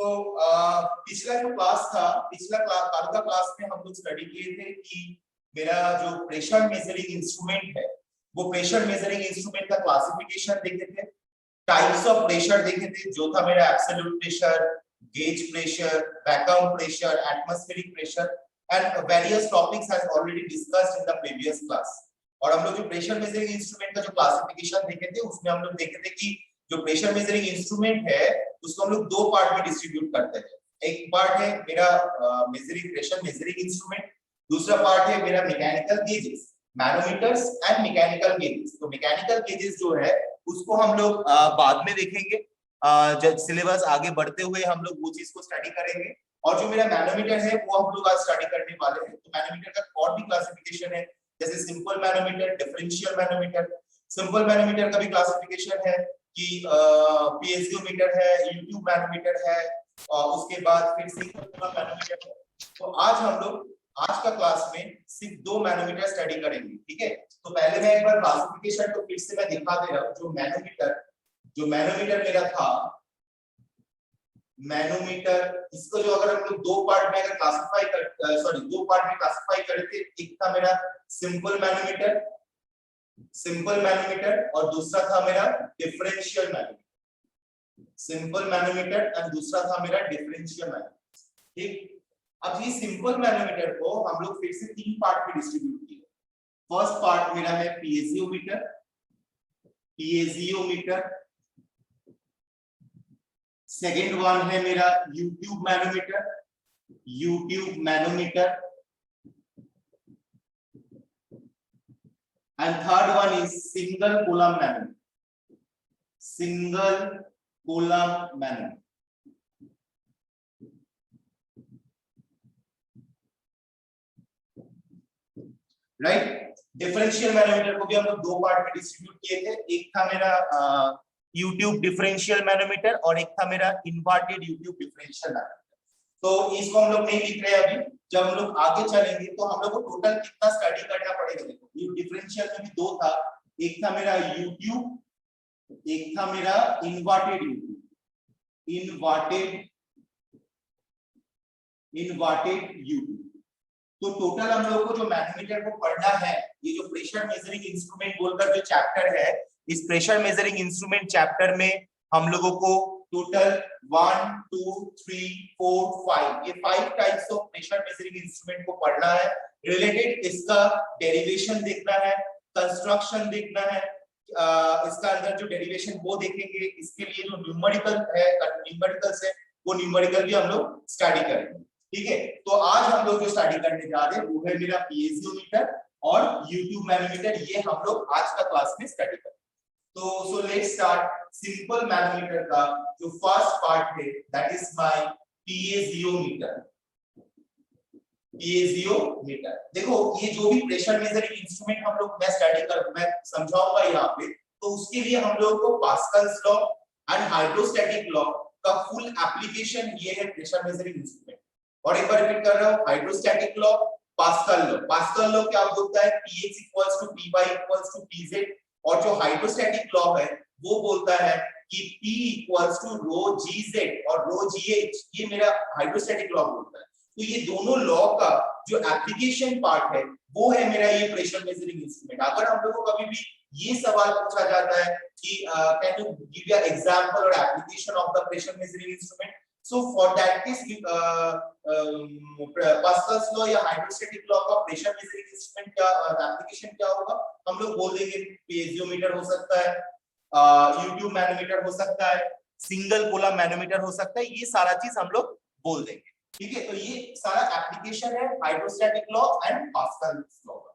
पिछला जो क्लास था, पिछला कल का क्लास में हम लोग स्टडी किए थे कि मेरा जो प्रेशर मेजरिंग इंस्ट्रूमेंट है, वो प्रेशर मेजरिंग इंस्ट्रूमेंट का क्लासिफिकेशन देखे थे, टाइप्स ऑफ प्रेशर देखे थे, जो था मेरा absolute pressure, gauge pressure, vacuum pressure, atmospheric pressure and various topics has already discussed in the previous class. और हम लोग जो प्रेशर मेजरिंग इंस्ट्रूमेंट का जो क्लासिफिकेशन देखे थे, उसमें हम लोग देखे थे कि जो प्रेशर मेजरिंग इंस्ट्रूमेंट है उसको हम लोग दो पार्ट में डिस्ट्रीब्यूट करते हैं। एक पार्ट है मेरा मेजरिंग प्रेशर मेजरिंग इंस्ट्रूमेंट, दूसरा पार्ट है मेरा mechanical gauges, manometers and mechanical gauges. तो मैकेनिकल गेजेस जो है उसको हम लोग बाद में देखेंगे, जब सिलेबस आगे बढ़ते हुए हम लोग वो चीज को स्टडी करेंगे। और जो मेरा मैनोमीटर है वो हम लोग आज स्टडी करने वाले हैं। तो मैनोमीटर का और भी क्लासिफिकेशन है, जैसे simple manometer, differential manometer. Simple manometer का भी क्लासिफिकेशन है कि पीएसओमीटर है, यूट्यूब मैनोमीटर है, और उसके बाद फिर सिंगल मैनोमीटर है। तो आज हम लोग आज का क्लास में सिर्फ दो मैनोमीटर स्टडी करेंगे, ठीक है। तो पहले मैं एक बार क्लासिफिकेशन तो फिर से मैं दिखा दे रहा हूं। जो मैनोमीटर मेरा था, मैनोमीटर, इसको जो अगर हम लोग दो पार्ट में अगर दो पार्ट में क्लासिफाई करते, एक था मेरा सिंपल मैनोमीटर और दूसरा था मेरा डिफरेंशियल मैनोमीटर। सिंपल मैनोमीटर और दूसरा था मेरा डिफरेंशियल मैनोमीटर, ठीक। अब ये सिंपल मैनोमीटर को हम लोग फिर से तीन पार्ट में डिस्ट्रीब्यूट किए। फर्स्ट पार्ट मेरा है पीएजियोमीटर, सेकेंड वन है मेरा U tube manometer and third one is single column manometer. Right. Differential manometer को भी हम लोग दो पार्ट में डिस्ट्रीब्यूट किए थे। एक था मेरा यूट्यूब डिफरेंशियल मैनोमीटर और एक था मेरा इन्वर्टेड यूट्यूब डिफरेंशियल मैनोमीटर। तो इसको हम लोग नहीं लिख रहे अभी, जब हम लोग आगे चलेंगे तो हम लोग को टोटल कितना स्टडी करना पड़ेगा। देखो ये डिफरेंशियल में भी दो था, एक था मेरा यूट्यूब, एक था मेरा इन्वर्टेड यूट्यूब। तो टोटल हम लोगों को जो मैनोमीटर को पढ़ना है, ये जो प्रेशर मेजरिंग इंस्ट्रूमेंट बोलकर जो चैप्टर है, इस प्रेशर मेजरिंग इंस्ट्रूमेंट चैप्टर में हम लोगों को टोटल 1 2 3 4 5 ये 5 types of pressure measuring instrument को पढ़ना है। रिलेटेड इसका डेरिवेशन देखना है, कंस्ट्रक्शन देखना है, इसका अंदर जो डेरिवेशन वो देखेंगे। इसके लिए जो न्यूमेरिकल्स है वो न्यूमेरिकल भी हम लोग स्टडी करेंगे, ठीक है। तो आज हम लोग जो स्टडी करने जा रहे हैं वो है मेरा पीएजियोमीटर और यूट्यूब मैनोमीटर। ये हम लोग आज का क्लास में स्टडी करेंगे। तो so let's start. Simple manometer का जो फर्स्ट पार्ट है दैट इज माय पीएजियोमीटर। देखो ये जो भी प्रेशर मेजरिंग इंस्ट्रूमेंट हम लोग मैं समझाऊंगा यहाँ पे, तो उसके लिए हम लोगों को Pascal's law and hydrostatic law का फुल एप्लीकेशन ये है प्रेशर मेजरिंग इंस्ट्रूमेंट। और एक बार रिपीट कर रहा हूं, हाइड्रोस्टैटिक लॉ, पास्कल लॉ क्या बोलता है, Px = Py = Pz। और जो हाइड्रोस्टैटिक लॉ है वो बोलता है कि P = ρgz और ρgh, ये मेरा हाइड्रोस्टैटिक लॉ बोलता है। तो ये दोनों लॉ का जो एप्लीकेशन पार्ट है वो है मेरा ये प्रेशर मेजरिंग इंस्ट्रूमेंट। अगर हम लोगों को कभी भी ये सवाल पूछा जाता है कि can you give an example or application of the pressure measuring instrument, so for that case Pascal's law या हाइड्रोस्टैटिक लॉ का प्रेशर मेजरिंग इंस्ट्रूमेंट का एप्लीकेशन क्या होगा, हम लोग बोल देंगे पीएजियोमीटर हो सकता है, यूट्यूब मैनोमीटर हो सकता है, सिंगल कॉलम मैनोमीटर हो सकता है, ये सारा चीज हम लोग बोल देंगे, ठीक है। तो ये सारा एप्लीकेशन है hydrostatic law and Pascal's law का।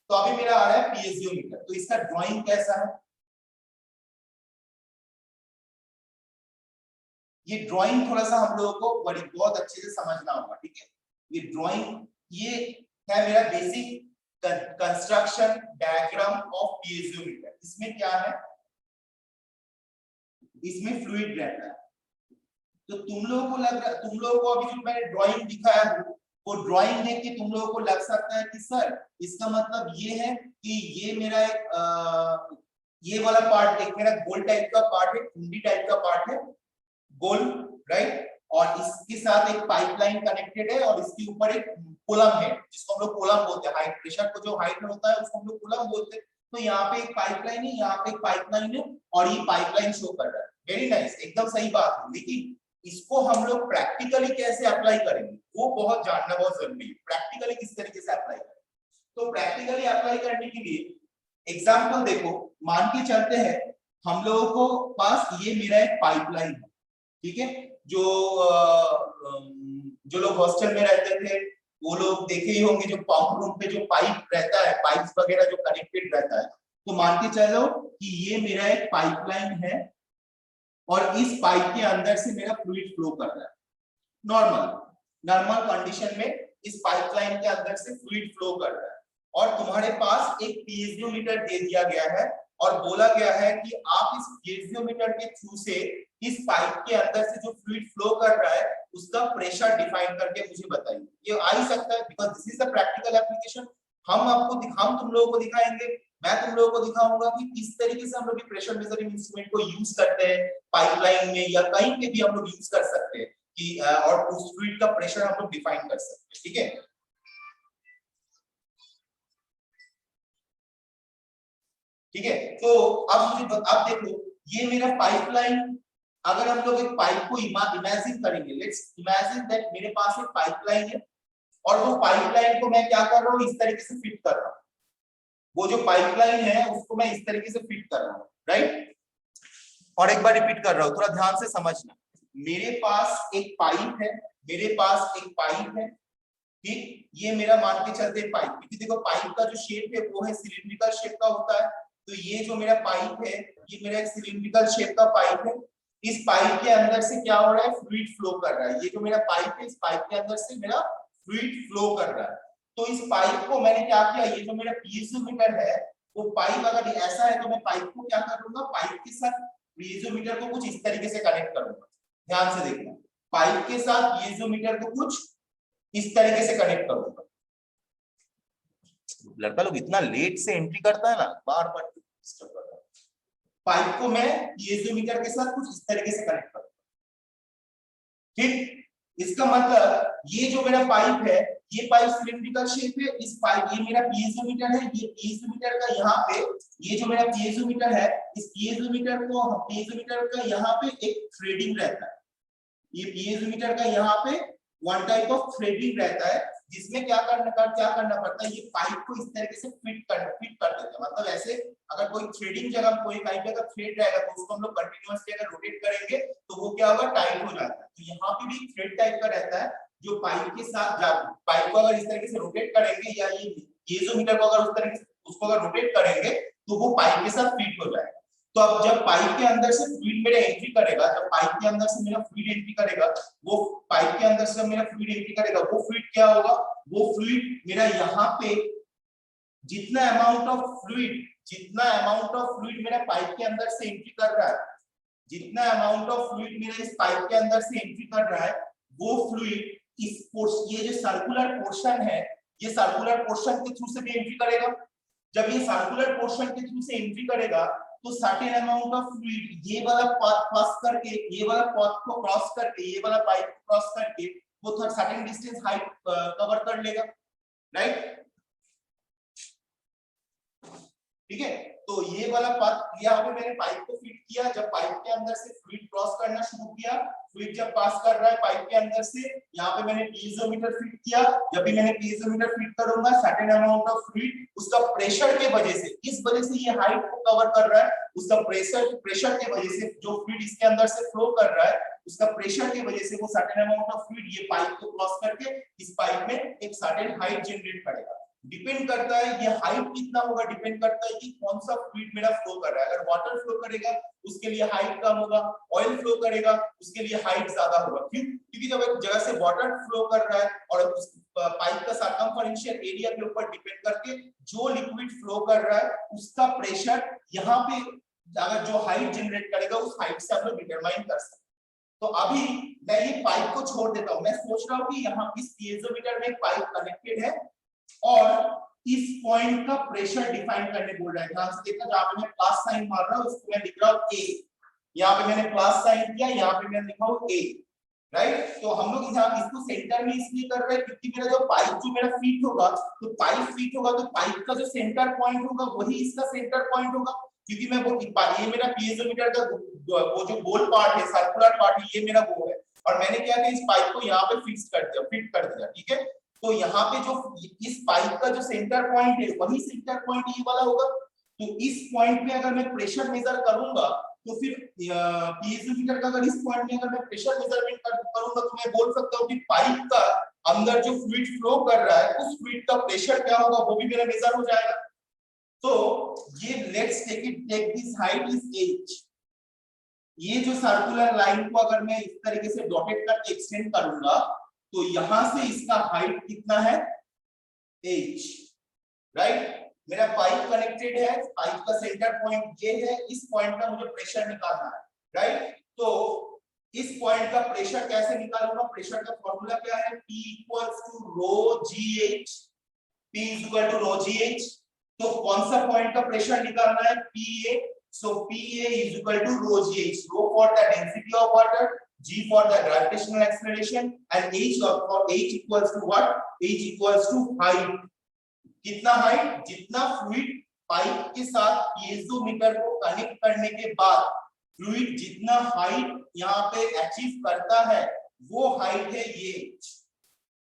तो अभी मेरा आ रहा है पीएजियोमीटर। तो इसका ड्राइंग कैसा है, ये ड्राइंग थोड़ा सा हम लोगों को बहुत अच्छे से समझना होगा, ठीक है। ये ड्राइंग ये है मेरा बेसिक कंस्ट्रक्शन डायग्राम ऑफ पीएजियोमीटर। इसमें क्या है, इसमें फ्लूइड रहता है। तो तुम लोगों को अभी जो मैंने ड्राइंग दिखाया है वो ड्राइंग देख के तुम लोगों को लग सकता है कि सर इसका मतलब ये है कि ये मेरा एक ये वाला पार्ट एक मेरा गोल टाइप का पार्ट है, कुंडी टाइप का पार्ट है, गोल, राइट। और इसके साथ एक पाइपलाइन कनेक्टेड है और इसके ऊपर एक कोलम है जिसको हम लोग कोलम बोलते हैं। हाइट प्रेशर को जो हाइट में होता है उसको हम लोग कोलम बोलते हैं। तो यहाँ पे एक पाइपलाइन है, यहाँ पे एक पाइपलाइन है और ये पाइपलाइन शो कर रहा है। वेरी नाइस, एकदम सही बात है। लेकिन इसको हम लोग प्रैक्टिकली कैसे अप्लाई करेंगे वो बहुत जानना बहुत जरूरी है। प्रैक्टिकली किस तरीके से अप्लाई करें, तो प्रैक्टिकली अप्लाई करने के लिए एग्जांपल देखो, मान के चलते हैं हम लोगों को पास ये मेरा एक पाइपलाइन है, ठीक है। जो लोग हॉस्टल में रहते थे वो लोग देखे ही होंगे, जो पंप रूम पे जो पाइप रहता है, पाइप्स वगैरह जो कनेक्टेड रहता है। तो मान के चलो कि ये मेरा एक पाइपलाइन है और इस पाइप के अंदर से मेरा फ्लूइड फ्लो कर रहा है। नॉर्मल कंडीशन में इस पाइपलाइन के अंदर से फ्लूइड फ्लो कर रहा है और तुम्हारे पास एक पीएचडीमीटर दे दिया गया है और बोला गया है कि आप इस पीएचडीमीटर के थ्रू से इस पाइप के अंदर से जो फ्लूइड फ्लो कर रहा है उसका प्रेशर डिफाइन करके मुझे बताइए। ये आ ही सकता है because this is the practical application. हम तुम लोगों को दिखाएंगे, मैं तुम लोगों को दिखाऊंगा कि किस तरीके से हम लोग प्रेशर मेजरिंग इंस्ट्रूमेंट को यूज करते हैं पाइपलाइन में या कहीं पे भी हम लोग यूज कर सकते हैं कि और उस फ्लूइड का प्रेशर हम लोग डिफाइन कर सकते हैं, ठीक है। ठीक है, तो अब देखो ये मेरा पाइपलाइन, अगर हम लोग एक पाइप को इमेजिन करेंगे, लेट्स इमेजिन दैट मेरे पास एक पाइपलाइन है और वो पाइपलाइन को मैं क्या कर रहा हूँ, इस तरीके से फिट कर रहा हूँ। वो जो पाइपलाइन है उसको मैं इस तरीके से फिट कर रहा हूँ, राइट। और एक बार रिपीट कर रहा हूँ, थोड़ा ध्यान से समझना। मेरे पास एक पाइप है, ठीक, ये मेरा मान के चलते पाइप, क्योंकि देखो पाइप का जो शेप है वो है सिलिंड्रिकल शेप का होता है। तो ये जो मेरा पाइप है ये मेरा एक सिलिंड्रिकल शेप का पाइप है। इस पाइप के अंदर से क्या हो रहा है, फ्लूइड फ्लो कर रहा है। ये जो मेरा पाइप है, इस पाइप के अंदर से मेरा फ्लूइड फ्लो कर रहा है। तो इस पाइप को मैंने क्या किया, ये जो मेरा पीएजोमीटर है वो पाइप अगर ऐसा है तो मैं पाइप को क्या करूंगा, पाइप के साथ पीएजोमीटर को कुछ इस तरीके से कनेक्ट करूंगा। ध्यान से देखना, पाइप के साथ पीएजोमीटर को कुछ इस तरीके से कनेक्ट करूंगा। लड़का लोग इतना लेट से एंट्री करता है ना, बार बार डिस्टर्ब करता है। पाइप को मैं पीएजोमीटर के साथ कुछ इस तरीके से कनेक्ट करूंगा, ठीक। इसका मतलब ये जो मेरा पाइप है, ये पाइप सिलिंड्रिकल शेप है, इस पाइप, ये मेरा पीएजोमीटर है, ये पीएजोमीटर का यहाँ पे, ये जो मेरा पीएजोमीटर है, इस पीएजोमीटर का यहाँ पे एक थ्रेडिंग रहता है। ये पीएजोमीटर का यहाँ पे वन टाइप ऑफ थ्रेडिंग रहता है, जिसमें क्या करना पड़ता है, ये पाइप को इस तरीके से फिट कर देते हैं। मतलब ऐसे अगर कोई थ्रेडिंग जगह कोई पाइप का थ्रेड रहेगा तो उसको हम लोग कंटिन्यूअसली अगर रोटेट करेंगे तो वो क्या होगा, टाइट हो जाता है। तो यहाँ पे भी थ्रेड टाइप का रहता है जो पाइप के साथ पाइप को अगर इस तरीके से रोटेट करेंगे या ये पीएजोमीटर को अगर उस तरीके से उसको अगर रोटेट करेंगे तो वो पाइप के साथ फिट हो जाएगा। तो अब जब पाइप के अंदर से फ्लूइड मेरा एंट्री करेगा, जब पाइप के अंदर से मेरा फ्लूइड एंट्री करेगा, वो पाइप के अंदर से मेरा फ्लूइड एंट्री करेगा, वो फ्लूइड क्या होगा, वो फ्लूइड मेरा यहाँ पे जितना अमाउंट ऑफ फ्लूइड मेरा पाइप के अंदर से एंट्री कर रहा है, जितना अमाउंट ऑफ फ्लूइड मेरा इस पाइप के अंदर से एंट्री कर रहा है, वो फ्लूइड ये जो सर्कुलर पोर्शन है, ये सर्कुलर पोर्शन के थ्रू से भी एंट्री करेगा। जब ये सर्कुलर पोर्शन के थ्रू से एंट्री करेगा तो सर्टेन अमाउंट ऑफ फ्लूइड ये वाला पाथ पास करके, ये वाला पाथ को क्रॉस करके, ये वाला पाइप को क्रॉस करके वो सर्टेन डिस्टेंस हाइट कवर कर लेगा, राइट। ठीक है, तो ये वाला पाथ यहाँ पे मैंने पाइप को फिट किया। जब पाइप के अंदर से फ्लूइड क्रॉस करना शुरू किया, फ्लूइड जब पास कर रहा है पाइप के अंदर से, यहाँ पे मैंने पीएजोमीटर फिट किया। जब भी मैंने पीएजोमीटर फिट करूंगा, सर्टेन अमाउंट ऑफ फ्लूइड उसका प्रेशर के वजह से, इस वजह से ये हाइट को कवर कर रहा है, उसका प्रेशर के वजह से जो फ्लूइड इसके अंदर से फ्लो कर रहा है, उसका प्रेशर की वजह से वो सर्टेन अमाउंट ऑफ फ्लूइड ये पाइप को क्रॉस करके इस पाइप में एक सर्टेन हाइट जनरेट करेगा। डिपेंड करता है ये हाइट कितना होगा, डिपेंड करता है कि कौन सा फ्लूइड मेरा फ्लो कर रहा है। अगर वाटर फ्लो करेगा उसके लिए हाइट कम होगा, ऑयल फ्लो करेगा उसके लिए हाइट ज्यादा होगा। क्यों? क्योंकि जब एक जगह से वाटर फ्लो कर रहा है और उस पाइप का सर्कमफरेंशियल एरिया के ऊपर डिपेंड करके जो लिक्विड फ्लो कर रहा है उसका प्रेशर यहाँ पे अगर जो हाइट जनरेट करेगा उस हाइट से आप लोग डिटरमाइन कर सकते हैं। तो अभी मैं ये पाइप को छोड़ देता हूं, मैं सोच रहा हूं कि यहाँ इस पीएजोमीटर में एक पाइप कनेक्टेड है और इस पॉइंट का प्रेशर डिफाइन करने बोल रहा है। ध्यान से देखना, जहां पे मैं प्लस साइन मार रहा हूं उसको मैं लिख रहा हूं ए, यहाँ पे मैंने प्लस साइन किया, यहाँ पे मैंने लिखा हूं ए। राइट। तो हम लोग यहाँ इसको सेंटर में इसलिए कर रहे हैं क्योंकि मेरा जो पाइप जो मेरा फिट होगा, तो पाइप फिट होगा तो पाइप का जो सेंटर पॉइंट होगा वही इसका सेंटर पॉइंट होगा, क्योंकि मैं वो ये मेरा पीएजोमीटर का वो जो गोल पार्ट है, सर्कुलर पार्ट है, ये मेरा वो है, और मैंने क्या किया इस पाइप को यहाँ पे फिट कर दिया, ठीक है। तो यहाँ पे जो इस पाइप का जो सेंटर पॉइंट है वही सेंटर पॉइंट ये वाला होगा। तो इस पॉइंट में अगर मैं प्रेशर मेजर करूंगा तो फिर पीएजोमीटर का अगर इस पॉइंट में अगर मैं प्रेशर मेजरमेंट करूंगा तो मैं बोल सकता हूँ कि पाइप का अंदर जो फ्लूइड फ्लो कर रहा है उस फ्लूइड का प्रेशर क्या होगा वो भी मेरा मेजर हो जाएगा। तो ये let's take this height is h। ये जो सर्कुलर लाइन को अगर मैं इस तरीके से डॉटेड करके एक्सटेंड करूंगा तो यहां से इसका हाइट कितना है h, राइट। मेरा पाइप कनेक्टेड है, पाइप का सेंटर पॉइंट ये है, इस पॉइंट का मुझे प्रेशर निकालना है, राइट। तो इस पॉइंट का प्रेशर कैसे निकालूंगा, प्रेशर का फॉर्मूला क्या है, P equals to rho g h, P is equal to rho g h. तो कौन सा पॉइंट का प्रेशर निकालना है, PA, so PA is equal to rho gh, rho for the density of water, g for the gravitational acceleration, and h for h equals to what, h equals to height। कितना height, जितना fluid pipe के साथ पीएजोमीटर को connect करने के बाद fluid जितना height यहाँ पे अचीव करता है वो हाइट है ये,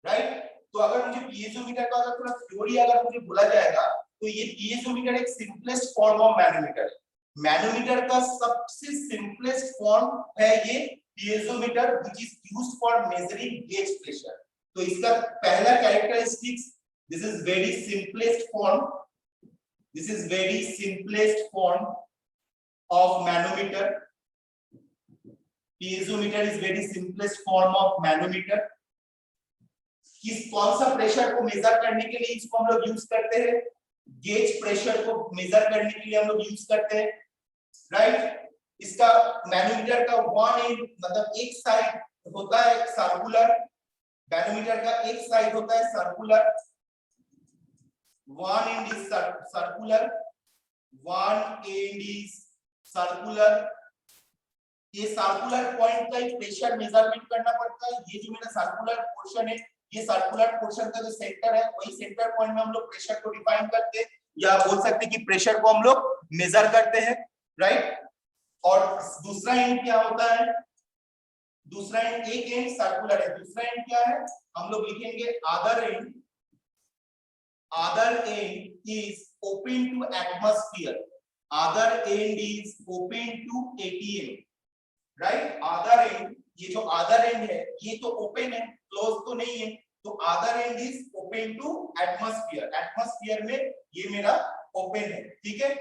राइट। तो अगर मुझे पीएजोमीटर का अगर थोड़ा थ्योरी अगर मुझे बोला जाएगा तो ये पीएजोमीटर एक सिंपलेस्ट फॉर्म ऑफ मैनोमीटर है। मैनोमीटर का सबसे सिंपलेस्ट फॉर्म है ये piezometer which is used for measuring gauge pressure. तो इसका पहला characteristics, this is very simplest form, this is very simplest form of manometer, piezometer is very simplest form of manometer। किस कौन सा प्रेशर को major करने के लिए इसको हम लोग यूज करते हैं, गेज प्रेशर को मेजर करने के लिए हम लोग यूज करते हैं, राइट। इसका मैनोमीटर का वन एंड मतलब एक साइड होता है सर्कुलर, मैनोमीटर का एक साइड होता है circular, one end is circular, one end is circular। ये सर्कुलर पॉइंट का प्रेशर मेजरमेंट करना पड़ता है। ये जो मेरा सर्कुलर पोर्शन है, ये सर्कुलर पोर्शन का जो सेंटर है वही सेंटर पॉइंट में हम लोग प्रेशर को डिफाइन करते हैं, या बोल सकते हैं कि प्रेशर को हम लोग मेजर करते हैं, राइट। और दूसरा एंड क्या होता है, दूसरा एंड, एक एंड सर्कुलर है, दूसरा एंड क्या है, हम लोग लिखेंगे other and, other end is open to atmosphere, other end is open to ATM, right। other end, ये जो other end है ये तो open है, close तो नहीं है, तो other end is open to atmosphere, atmosphere में ये मेरा open है, ठीक है।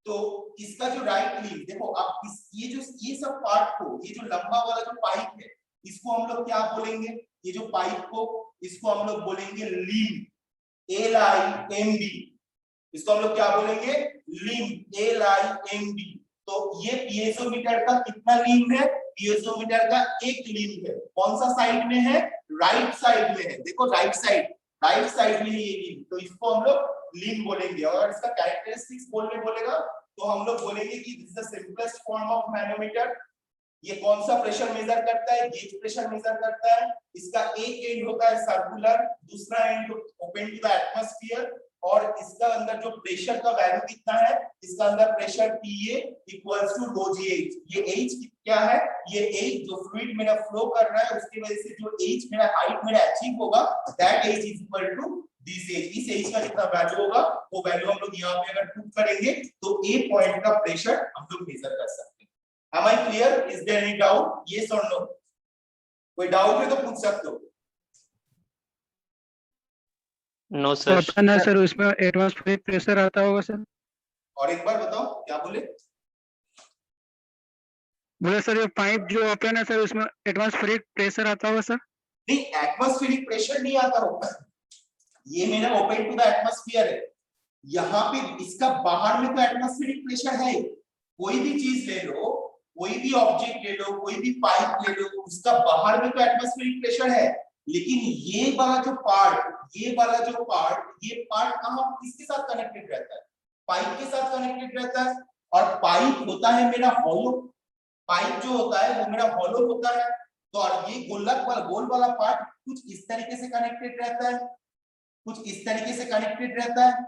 तो इसका जो राइट लीव देखो आप इस ये सब पार्ट को, ये जो लंबा वाला जो पाइप है इसको हम लोग क्या बोलेंगे, ये जो पाइप को इसको हम लोग बोलेंगे लीम, LIMB, इसको हम लोग क्या बोलेंगे, लिम्ब, LIMB। तो ये पीएजोमीटर का कितना लिम्ब है, पीएजोमीटर का एक लिम्ब है। कौन सा साइड में है, राइट साइड में है, देखो राइट साइड में ये लिम्ब, तो इसको हम लोग लिम्ब बोलेंगे। और इसका कैरेक्टरिस्टिक्स बोलेगा तो हम लोग बोलेंगे कि this is the simplest form of manometer. ये कौन सा प्रेशर मेजर करता है, गेज प्रेशर मेजर करता है। इसका एक एंड होता है सर्कुलर, दूसरा and open to the atmosphere, और इसका अंदर जो प्रेशर का वैल्यू कितना है, इसका अंदर pressure PA equals to rho GH। ये H क्या है, ये H जो फ्लूइड मेरा फ्लो कर रहा है उसकी वजह से जो H मेरा हाइट मेरा अचीव होगा, that H is equal to this H। इस H का कितना वैल्यू होगा वो वैल्यू हम लोग यहाँ पे अगर पुट करेंगे तो A पॉइंट का प्रेशर हम लोग मेजर कर सकते हैं। Am I clear? Is there any doubt? Yes or no? कोई डाउट है तो पूछ सकते हो। No sir. पता ना सर, उसमें एटमॉस्फेरिक प्रेशर आता होगा सर। और एक बार बताओ क्या बोले, बोले सर ये पाइप जो ओपन है सर उसमें एटमॉस्फेरिक प्रेशर आता होगा सर। नहीं एटमॉस्फेरिक प्रेशर नहीं आता होगा, ये मेरा ओपन टू द एटमॉस्फेयर है, यहाँ पे इसका बाहर में तो एटमॉस्फेरिक प्रेशर है। कोई भी चीज ले लो, कोई भी ऑब्जेक्ट ले लो, कोई भी पाइप ले लो, उसका बाहर में तो एटमॉस्फेरिक प्रेशर है, लेकिन ये वाला जो पार्ट ये पार्ट कहाँ किसके साथ कनेक्टेड रहता है, पाइप के साथ कनेक्टेड रहता है। और पाइप होता है मेरा हॉलो, पाइप जो होता है वो मेरा हॉलो होता है। तो और ये गोलक वाला गोल वाला पार्ट कुछ इस तरीके से कनेक्टेड रहता है, कुछ इस तरीके से कनेक्टेड रहता है।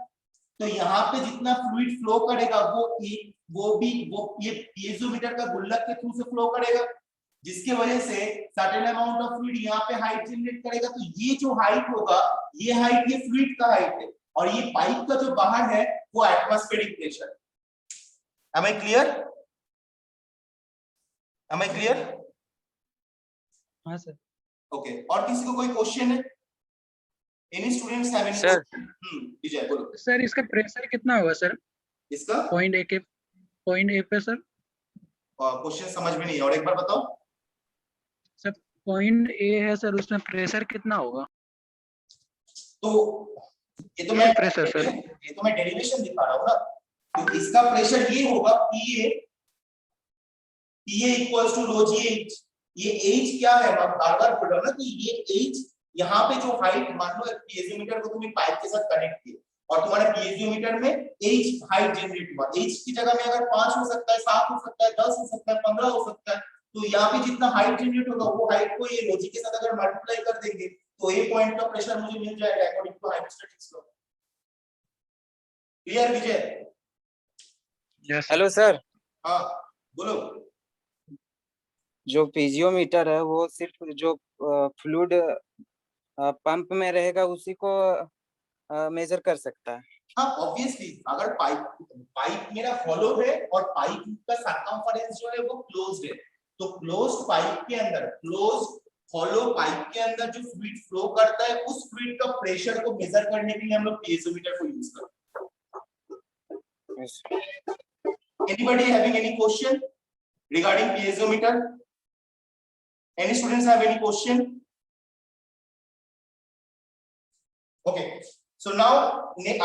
तो यहाँ पे जितना फ्लूइड फ्लो करेगा वो ये पीएजोमीटर का गुल्लक के थ्रू से फ्लो करेगा, जिसके वजह से सर्टेन अमाउंट ऑफ फ्लूइड यहाँ पे हाइट जनरेट करेगा। तो ये जो हाइट होगा, ये हाइट ये फ्लूइड का हाइट है, और ये पाइप का जो बाहर है वो atmospheric pressure. Am I clear? Am I clear? हाँ सर। ओके, और किसी को कोई क्वेश्चन है? Any students have any Sir. question? विजय बोलो। सर इसका प्रेशर कितना होगा सर? इसका पॉइंट ए पे सर? क्वेश्चन समझ में नहीं है, और एक बार बताओ। सर पॉइंट ए है सर, उसमें प्रेशर कितना होगा? तो ये तो मैं प्रेशर सर, ये तो मैं डेरिवेशन दिखा रहा हूँ ना। तो इसका प्रेशर ये होगा PA equals to rho GH। ये H क्या है, मैं बार बार बोल रहा हूँ ना कि ये H यहाँ पे जो हाइट, मान लो पीएजोमीटर को तुमने पाइप के साथ कनेक्ट किया और तुम्हारे पीएजोमीटर में H हाइट जनरेट हुआ। H की जगह में अगर 5 हो सकता है, 7 हो सकता है, 10 हो सकता है, 15 हो सकता है। तो यहाँ पे जितना हाइट जनरेट होगा वो हाइट को ये रो G के साथ अगर मल्टीप्लाई कर देंगे तो ए पॉइंट का प्रेशर मुझे मिल जाएगा according to hydrostatics law. Clear Vijay? Yes hello sir, हाँ बोलो। जो पीजियोमीटर है वो सिर्फ जो फ्लूइड पंप में रहेगा उसी को मेजर कर सकता है। हाँ ऑब्वियसली, अगर पाइप मेरा हॉलो है और पाइप का सरकमफेरेंस जो है वो क्लोज्ड है, तो क्लोज्ड पाइप के अंदर, क्लोज्ड हॉलो पाइप के अंदर जो फ्लूइड फ्लो करता है उस फ्लूइड का प्रेशर को मेजर करने के लिए हम लोग पीएजोमीटर को यूज करते हैं। Anybody having any question regarding piezometer? Any students have any question? Okay, so now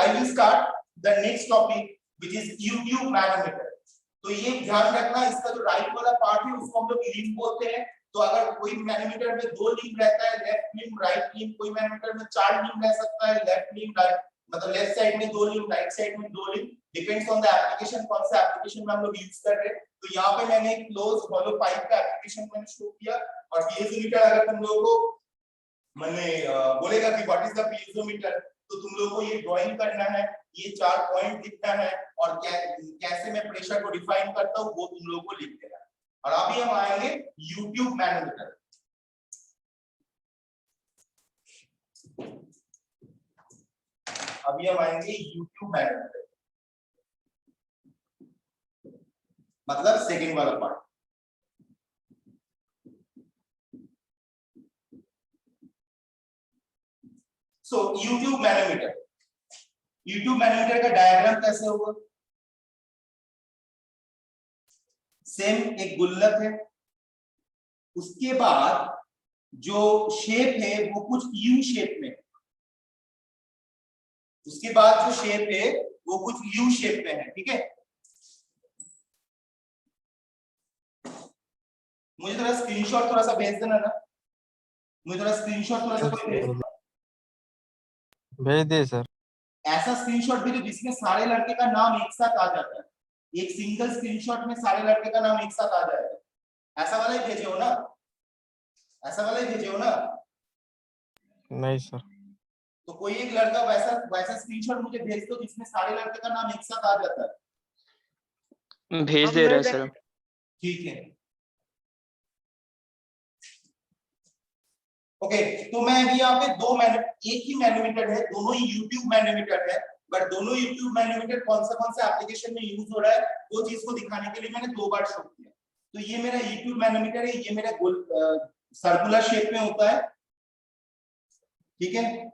I will start the next topic which is U-tube manometer. तो ये ध्यान रखना, इसका जो राइट वाला पार्ट है उसको हम लोग लिंब बोलते हैं। तो अगर कोई मैनोमीटर में 2 लिंब रहता है, लेफ्ट लिंब राइट लिंब, कोई मैनोमीटर में 4 लिंब रह सकता है, लेफ्ट लिंब राइट, मतलब लेफ्ट साइड में 2 लिंब, राइट साइड में 2 limb, depends on the application, कौन सा एप्लीकेशन में हम लोग यूज कर रहे हैं। तो यहाँ पे मैंने एक क्लोज हॉलो पाइप का एप्लीकेशन मैंने शो किया, और पीएजोमीटर अगर तुम लोगों को मैंने बोलेगा कि व्हाट इज द पीएजोमीटर, तो तुम लोगों को ये ड्राइंग करना है, ये 4 पॉइंट लिखना है, और कैसे मैं प्रेशर को डिफाइन करता हूँ वो तुम लोगों को लिख देना है। और अभी हम आएंगे यूट्यूब मैनोमीटर। अभी हम आएंगे यूट्यूब मैनोमीटर, मतलब सेकंड वाला part. So U tube manometer, U tube manometer का डायग्राम कैसे होगा? सेम एक गुल्लक है, उसके बाद जो शेप है वो कुछ यू शेप में, उसके बाद जो शेप है वो कुछ यू शेप में है, ठीक है। मुझे थोड़ा स्क्रीनशॉट थोड़ा सा भेज देना ना, मुझे थोड़ा स्क्रीनशॉट थोड़ा सा कोई भेज दिए सर। ऐसा स्क्रीनशॉट भेजो जिसमें सारे लड़के का नाम एक साथ आ जाता है, एक सिंगल स्क्रीनशॉट में सारे लड़के का नाम एक साथ आ जाएगा। ऐसा वाला ही भेजे हो ना? ऐसा वाला ही भेजे हो ना? नहीं सर। तो कोई एक लड़का वैसा वैसा स्क्रीनशॉट मुझे भेज दो जिसमें सारे लड़के का नाम एक साथ आ जाता है। भेज दे रहे हैं सर। ठीक है, ओके। तो मैं अभी यहाँ पे एक ही मैनोमीटर है, दोनों ही यूट्यूब मैनोमीटर है, बट दोनों यूट्यूब मैनोमीटर कौन सा एप्लीकेशन में यूज हो रहा है वो चीज को दिखाने के लिए मैंने 2 बार शो किया। तो ये मेरा यूट्यूब मैनोमीटर है, ये मेरा सर्कुलर शेप में होता है, ठीक है।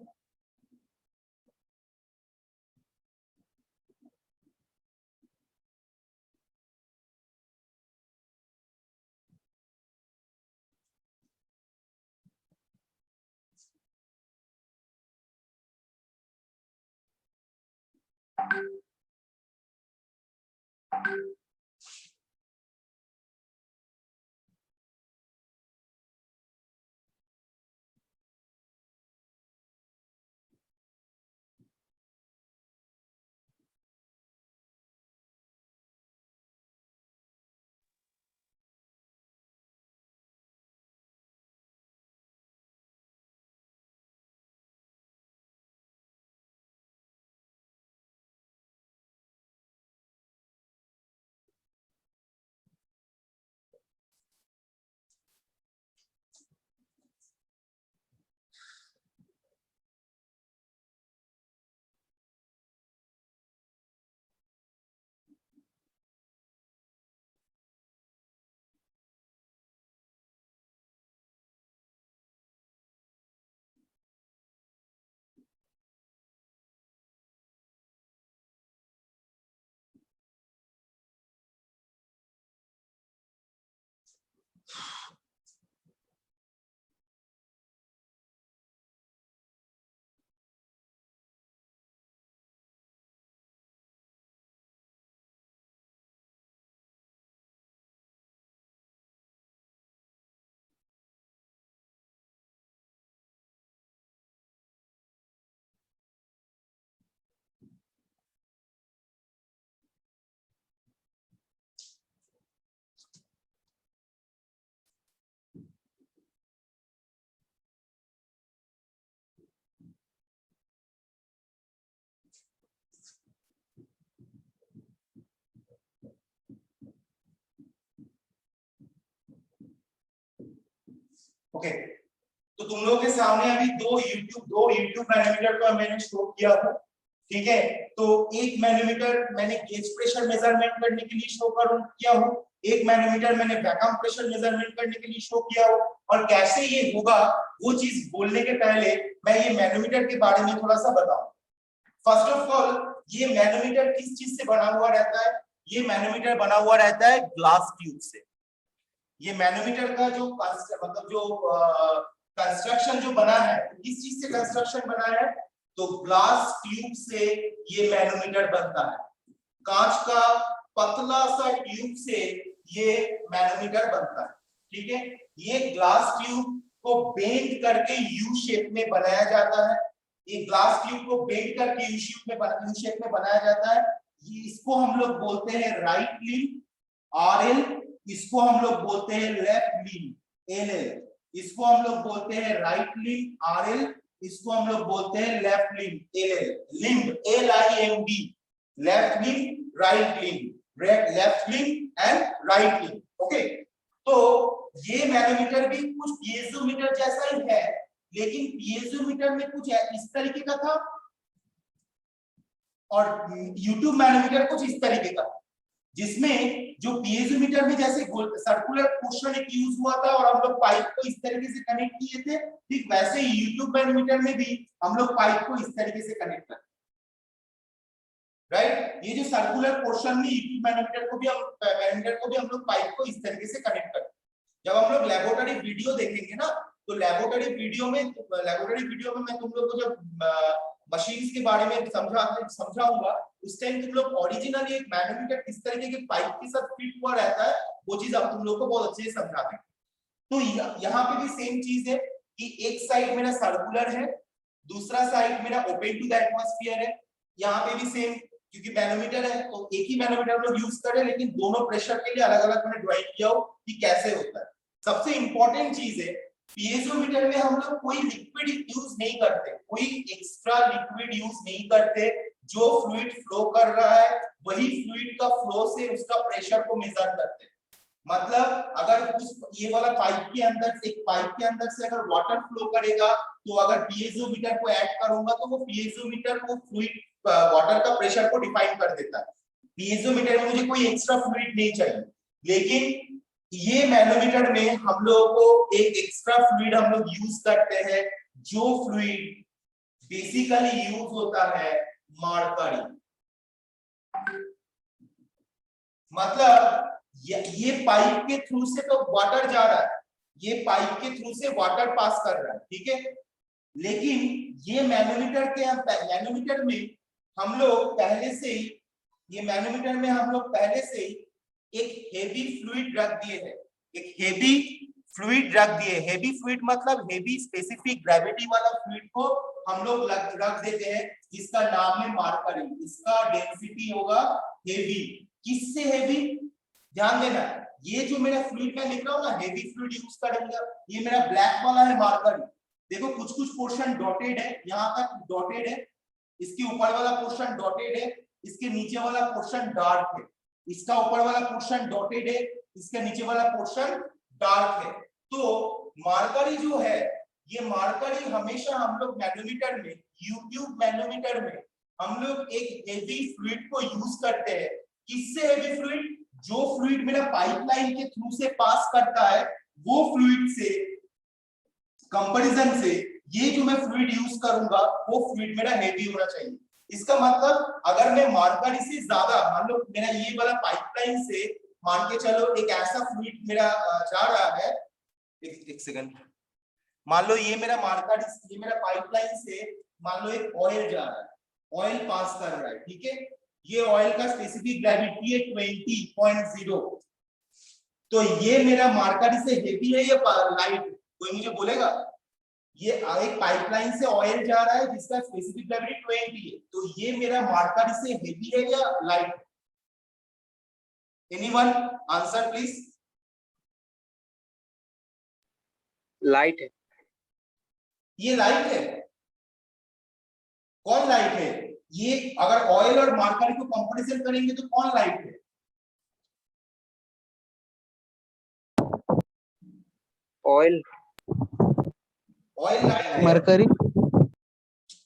ओके, तो तुम लोगों के सामने अभी दो यूट्यूब मैनोमीटर को मैंने शो किया था, ठीक है। तो एक मैनोमीटर मैंने गेज प्रेशर मेजरमेंट करने के लिए शो किया हूँ, एक मैनोमीटर मैंने वैक्यूम प्रेशर मेजरमेंट करने के लिए शो किया हो। और कैसे ये होगा वो चीज बोलने के पहले मैं ये मैनोमीटर के बारे में थोड़ा सा बताऊं। फर्स्ट ऑफ ऑल, ये मैनोमीटर किस चीज से बना हुआ रहता है? ये मैनोमीटर बना हुआ रहता है ग्लास ट्यूब से। ये मैनोमीटर का जो मतलब जो कंस्ट्रक्शन जो बना है, किस चीज से कंस्ट्रक्शन बना है? तो ग्लास ट्यूब से ये मैनोमीटर बनता है। कांच का पतला सा ट्यूब से ये मैनोमीटर बनता है, ठीक है। ये ग्लास ट्यूब को बेंड करके यू शेप में बनाया जाता है। ये ग्लास ट्यूब को बेंड करके यू शेप में बनाया जाता है। ये इसको हम लोग बोलते हैं राइट लिंब आरएल, इसको हम लोग बोलते हैं लेफ्ट लिंब एलएल, इसको हम लोग बोलते हैं राइट लिंब आरएल, इसको हम लोग बोलते हैं left limb LL. Limb LIMB, left limb right limb, left limb and right limb. Okay, तो ये मैनोमीटर भी कुछ पीएजोमीटर जैसा ही है, लेकिन पीएजोमीटर में कुछ इस तरीके का था और यूट्यूब मैनोमीटर कुछ इस तरीके का, जिसमें जो पीएजोमीटर में जैसे सर्कुलर पोर्शन एक यूज हुआ था और हम लोग पाइप को इस तरीके से कनेक्ट किए थे, ठीक वैसे ही यूट्यूब मैनोमीटर में भी हम लोग पाइप को इस तरीके से कनेक्ट करते, राइट। ये जो सर्कुलर पोर्शन में यूट्यूब मैनोमीटर को भी हम लोग पाइप को इस तरीके से कनेक्ट करते हैं। जब हम लोग लेबोरेटरी वीडियो देखेंगे ना, तो लेबोरेटरी वीडियो में मैं तुम लोग को जब मशीन्स के बारे में समझाऊंगा, उस टाइम तुम लोग ओरिजिनली एक मैनोमीटर किस तरीके के पाइप के साथ फिट हुआ रहता है वो चीज अब तुम लोग को बहुत अच्छे से समझा देंगे। तो यहाँ पे भी सेम चीज है कि एक साइड मेरा सर्कुलर है, दूसरा साइड मेरा ओपन टू द एटमॉस्फेयर है। यहाँ पे भी सेम, क्योंकि मैनोमीटर है तो एक ही मैनोमीटर हम लोग यूज करें, लेकिन दोनों प्रेशर के लिए अलग अलग मैंने ड्राइंग किया हो कि कैसे होता है। सबसे इंपॉर्टेंट चीज है, पीएजोमीटर में हम लोग कोई लिक्विड यूज नहीं करते, कोई एक्स्ट्रा लिक्विड यूज नहीं करते। जो फ्लूइड फ्लो कर रहा है वही फ्लूइड का फ्लो से उसका प्रेशर को मेजर करते हैं। मतलब अगर ये वाला पाइप के अंदर से अगर वाटर फ्लो करेगा, तो अगर पीएजोमीटर को ऐड करूंगा तो वो पीएजोमीटर को फ्लूइड वाटर का प्रेशर को डिफाइन कर देता है। पीएजोमीटर में मुझे कोई एक्स्ट्रा फ्लूइड नहीं चाहिए, लेकिन ये मैनोमीटर में हम लोगों को एक एक्स्ट्रा फ्लूइड हम लोग यूज करते हैं, जो फ्लूइड बेसिकली यूज होता है मरकरी। मतलब ये पाइप के थ्रू से तो वाटर जा रहा है, ये पाइप के थ्रू से वाटर पास कर रहा है, ठीक है। लेकिन ये मैनोमीटर में हम लोग पहले से ही एक हेवी फ्लूइड रख दिए हैं। हेवी फ्लूइड मतलब हेवी स्पेसिफिक ग्रेविटी वाला फ्लूइड को हम लोग रख देते हैं, जिसका नाम है मरकरी। इसका डेंसिटी होगा हेवी। किससे हेवी? ध्यान देना, ये जो मेरा फ्लूइड मैं लिख रहा हूँ ना, हेवी फ्लूइड यूज करेंगे, ये मेरा ब्लैक वाला है मरकरी। देखो कुछ पोर्शन डॉटेड है, यहाँ तक डॉटेड है, इसके ऊपर वाला पोर्शन डॉटेड है, इसके नीचे वाला पोर्शन डार्क है, इसका ऊपर वाला पोर्शन डॉटेड है, इसके नीचे वाला पोर्शन डार्क है। तो मरकरी जो है, ये मरकरी हमेशा हम लोग मैनोमीटर में, यूट्यूब मैनोमीटर में हम लोग एक हेवी फ्लूइड को यूज करते हैं। किससे हेवी फ्लूइड? जो फ्लूइड मेरा पाइपलाइन के थ्रू से पास करता है, वो फ्लूइड से कंपैरिजन से ये जो मैं फ्लूइड यूज करूंगा वो फ्लूइड मेरा हेवी होना चाहिए। इसका मतलब अगर मैं मरकरी से ज्यादा, मान लो मेरा ये वाला पाइपलाइन से, मान के चलो एक ऐसा फ्लूइड मेरा जा रहा है, एक सेकंड, मान लो ये मेरा पाइपलाइन से मान लो एक ऑयल जा रहा है, ऑयल पास कर रहा है, ठीक है। ये ऑयल का स्पेसिफिक ग्रेविटी है 20.0। तो ये मेरा मरकरी से हेवी है या लाइट? कोई मुझे बोलेगा? ये एक पाइपलाइन से ऑयल जा रहा है जिसका स्पेसिफिक ग्रेविटी 20 है, तो ये मेरा मरकरी से हेवी है या light? Anyone answer please. Light है। ये लाइट है। कौन लाइट है? ये अगर ऑयल और मरकरी को कंपैरिजन करेंगे तो कौन लाइट है? ऑयल। ऑयल लाइन मरकरी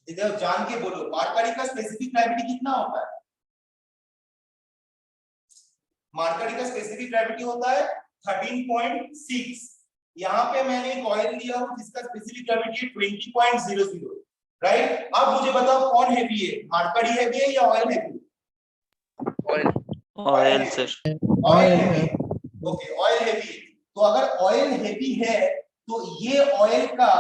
इधर जान के बोलो, मरकरी का स्पेसिफिक ग्रेविटी कितना होता है? मरकरी का स्पेसिफिक ग्रेविटी होता है 13.6। यहाँ पे मैंने एक ऑयल लिया हूँ जिसका स्पेसिफिक ग्रेविटी है 20.00, राइट? अब मुझे बताओ कौन हैवी है, मरकरी हैवी है या oil heavy? Oil sir. Oil heavy. Okay, oil heavy है। तो अगर ऑयल हैवी है तो ये ऑयल का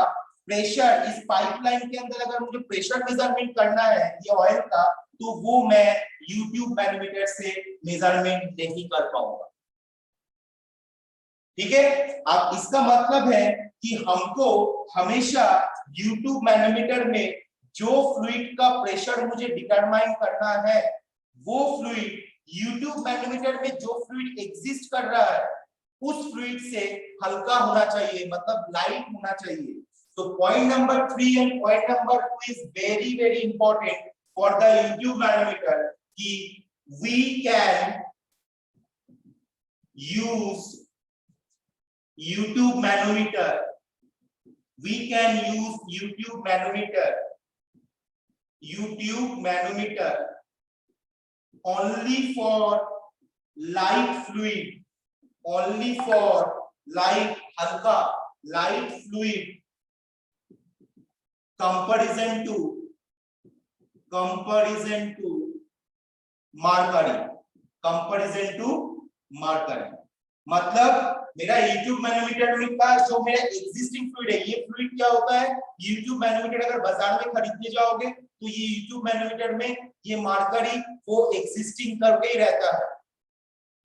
प्रेशर इस पाइपलाइन के अंदर अगर मुझे प्रेशर मेजरमेंट करना है ये ऑयल का, तो वो मैं यूट्यूब मैनोमीटर से मेजरमेंट नहीं कर पाऊंगा। ठीक है, अब इसका मतलब है कि हमको हमेशा यूट्यूब मैनोमीटर में जो फ्लूइड का प्रेशर मुझे डिटरमाइन करना है वो फ्लूइड यूट्यूब मैनोमीटर में जो फ्लूइड एग्जिस्ट कर रहा है उस फ्लूइड से हल्का होना चाहिए, मतलब लाइट होना चाहिए। तो point number 3 and point number 2 is very very important for the U tube manometer कि we can use YouTube manometer, we can use YouTube manometer only for light fluid, only for light halka light fluid comparison to mercury। मतलब मेरा YouTube manometer में का जो मेरा existing fluid है, ये fluid क्या होता है, YouTube मैनोमीटर अगर बाजार में खरीदने जाओगे तो ये YouTube मैनोमीटर में ये मरकरी वो एग्जिस्टिंग करके ही रहता है।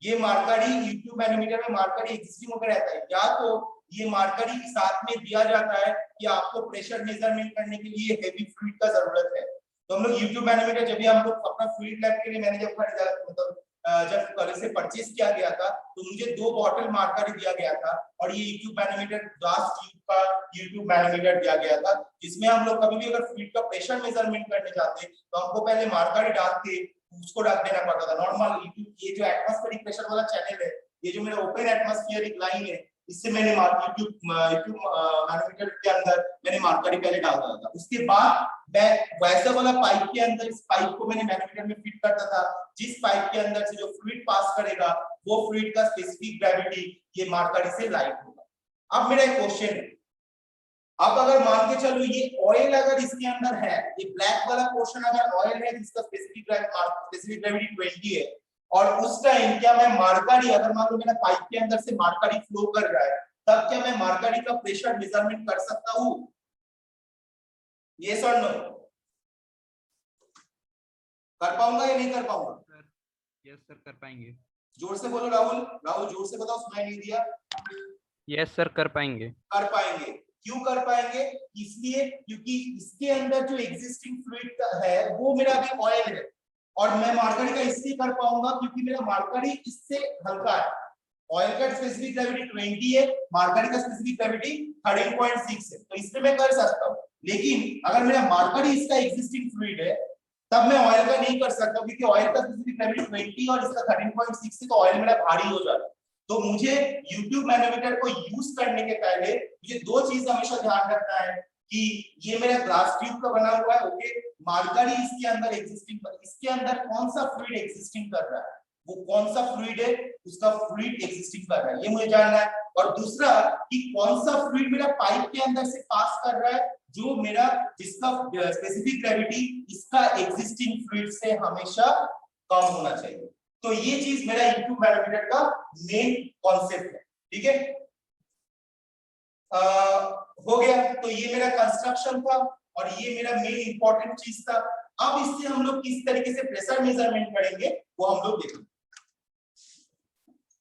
ये मरकरी YouTube मैनोमीटर में मरकरी एग्जिस्टिंग होकर रहता है, या तो ये मरकरी साथ में दिया जाता है कि आपको प्रेशर मेजरमेंट करने के लिए हेवी फ्लूइड का जरूरत है। तो हम लोग YouTube मैनोमीटर जब भी हम लोग अपना फ्लूइड लैब के लिए मैंने जब खरीदा, मतलब जब कल से परचेज किया गया था तो मुझे 2 बॉटल मरकरी दिया गया था और ये YouTube मैनोमीटर ग्लास ट्यूब का YouTube मैनोमीटर दिया गया था, जिसमें हम लोग कभी भी अगर फ्लूइड का प्रेशर मेजरमेंट करने जाते तो हमको पहले मरकरी डाल के उसको डाल देना पड़ता था। नॉर्मल ये जो एटमॉस्फेरिक प्रेशर वाला चैनल है, ये जो मेरा ओपन एटमॉस्फेरिक लाइन है, इससे मैंने YouTube मैनोमीटर के अंदर मैंने मरकरी पहले डाल दिया था। उसके बाद मैं वैसा वाला पाइप के अंदर इस पाइप को मैंने मैनोमीटर में फिट करता था, जिस पाइप के अंदर से जो फ्लूइड पास करेगा वो फ्लूइड का स्पेसिफिक ग्रेविटी ये मरकरी से लाइट होगा। अब मेरा एक क्वेश्चन है, अब अगर मान के चलो ये ऑयल अगर इसके अंदर है, ये ब्लैक वाला पोर्शन अगर ऑयल है जिसका स्पेसिफिक ग्रेविटी 20 है, और उस टाइम क्या मैं मरकरी, अगर मान लो मेरा पाइप के अंदर से मरकरी फ्लो कर रहा है, तब क्या मैं मरकरी का प्रेशर मेजरमेंट कर सकता हूं? यस और नो? कर पाऊंगा या नहीं कर पाऊंगा? यस सर, कर पाएंगे। जोर से बोलो राहुल, राहुल जोर से बताओ, सुनाई नहीं दिया। यस सर, कर पाएंगे। कर पाएंगे। क्यों कर पाएंगे? इसलिए क्योंकि इसके अंदर जो एग्जिस्टिंग फ्लूइड है वो मेरा अभी ऑयल है, और मैं मरकरी का इसलिए कर पाऊंगा क्योंकि मेरा मरकरी इससे हल्का है। ऑयल का स्पेसिफिक ग्रेविटी 20 है, मरकरी का स्पेसिफिक ग्रेविटी 13.6 है, तो इसमें मैं कर सकता हूं। लेकिन अगर मेरा मरकरी इसका एग्जिस्टिंग फ्लूइड है तब मैं ऑयल का नहीं कर सकता, क्योंकि ऑयल का स्पेसिफिक ग्रेविटी 20 और इसका 13.6 है, तो ऑयल मेरा भारी हो जाता है। तो मुझे YouTube मैनोमीटर को यूज करने के पहले मुझे 2 चीज हमेशा ध्यान रखना है कि ये मेरा ग्लास ट्यूब का बना हुआ है, ओके, मरकरी इसके अंदर एग्जिस्टिंग, इसके अंदर कौन सा फ्लूइड एग्जिस्टिंग कर रहा है, वो कौन सा फ्लूइड है, उसका फ्लूइड एग्जिस्टिंग कर रहा है, ये मुझे जानना है। और दूसरा कि कौन सा फ्लूइड मेरा पाइप के अंदर से पास कर रहा है, जो मेरा जिसका स्पेसिफिक ग्रेविटी इसका एग्जिस्टिंग फ्लूइड से हमेशा कम होना चाहिए। तो ये चीज मेरा YouTube मैनोमीटर का मेन कॉन्सेप्ट है, ठीक है। हो गया, तो ये मेरा कंस्ट्रक्शन था और ये मेरा मेन इंपॉर्टेंट चीज था। अब इससे हम लोग किस तरीके से प्रेशर मेजरमेंट करेंगे वो हम लोग देखेंगे।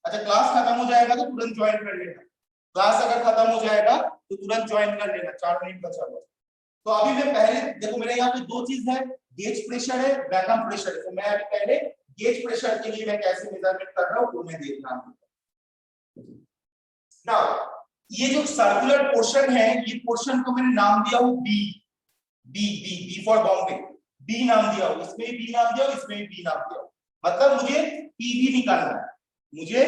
अच्छा, क्लास खत्म हो जाएगा तो तुरंत ज्वाइन कर लेना, क्लास अगर खत्म हो जाएगा तो तुरंत ज्वाइन कर लेना, 4 मिनट बचा हुआ। तो अभी मैं पहले देखो, मेरे यहाँ पे 2 चीज है, गेज प्रेशर है, वैक्यूम प्रेशर है। तो मैं अभी पहले गेज प्रेशर के लिए मैं कैसे मेजरमेंट कर रहा हूँ वो मैं देख रहा हूँ। नाउ ये जो सर्कुलर पोर्शन है, ये पोर्शन को मैंने नाम दिया हूँ B, B B B for Bombay, B नाम दिया हूँ, इसमें भी बी नाम दिया हूँ, इसमें भी बी नाम दिया हूँ। मतलब मुझे पीबी निकालना है, मुझे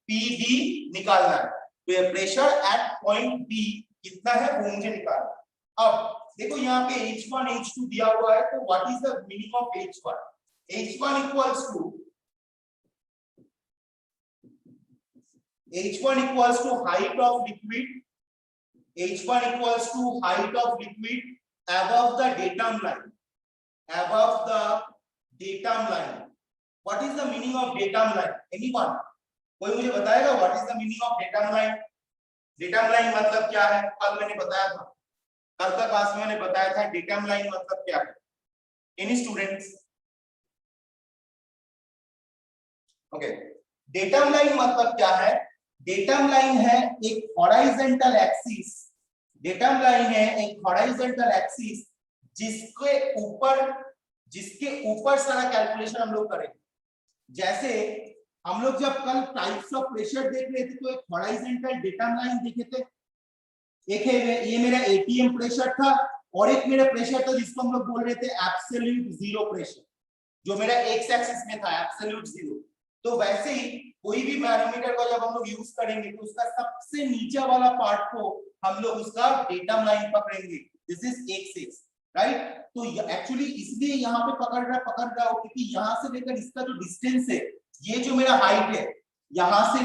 पीबी निकालना है। तो प्रेशर एट पॉइंट बी कितना है वो मुझे निकालना है। अब देखो यहाँ पे H1 H2 दिया हुआ है, तो what is the meaning of H1? H1 equals to height of liquid, H1 equals to height of liquid above the datum line, above the datum line. What is the meaning of datum line? Anyone? कोई मुझे बताएगा what is the meaning of datum line? datum line मतलब क्या है? कल मैंने बताया था, कल का क्लास में मैंने बताया था datum line मतलब क्या है. Any students? Okay. datum line मतलब क्या है? datum line है एक horizontal axis, डेटम लाइन है एक हॉरिजॉन्टल एक्सिस जिसके ऊपर सारा कैलकुलेशन हम लोग करेंगे. जैसे हम लोग जब कल टाइप्स ऑफ प्रेशर देख रहे थे तो एक हॉरिजॉन्टल डेटम लाइन देखे थे. एक है ये मेरा एटीएम प्रेशर था और एक मेरा प्रेशर था जिसको हम लोग बोल रहे थे एब्सोल्यूट जीरो प्रेशर, जो मेरा एक्स एक्सिस में था एब्सोल्यूट जीरो. तो वैसे ही कोई भी मैनोमीटर को जब हम लोग यूज करेंगे तो उसका सबसे नीचे वाला पार्ट को हम लोग उसका डेटम लाइन पकड़ेंगे. This is axis, right? तो एक्चुअली इसलिए यहाँ पे पकड़ रहा हो क्योंकि यहाँ से लेकर इसका जो डिस्टेंस है, ये जो मेरा हाइट है, यहाँ से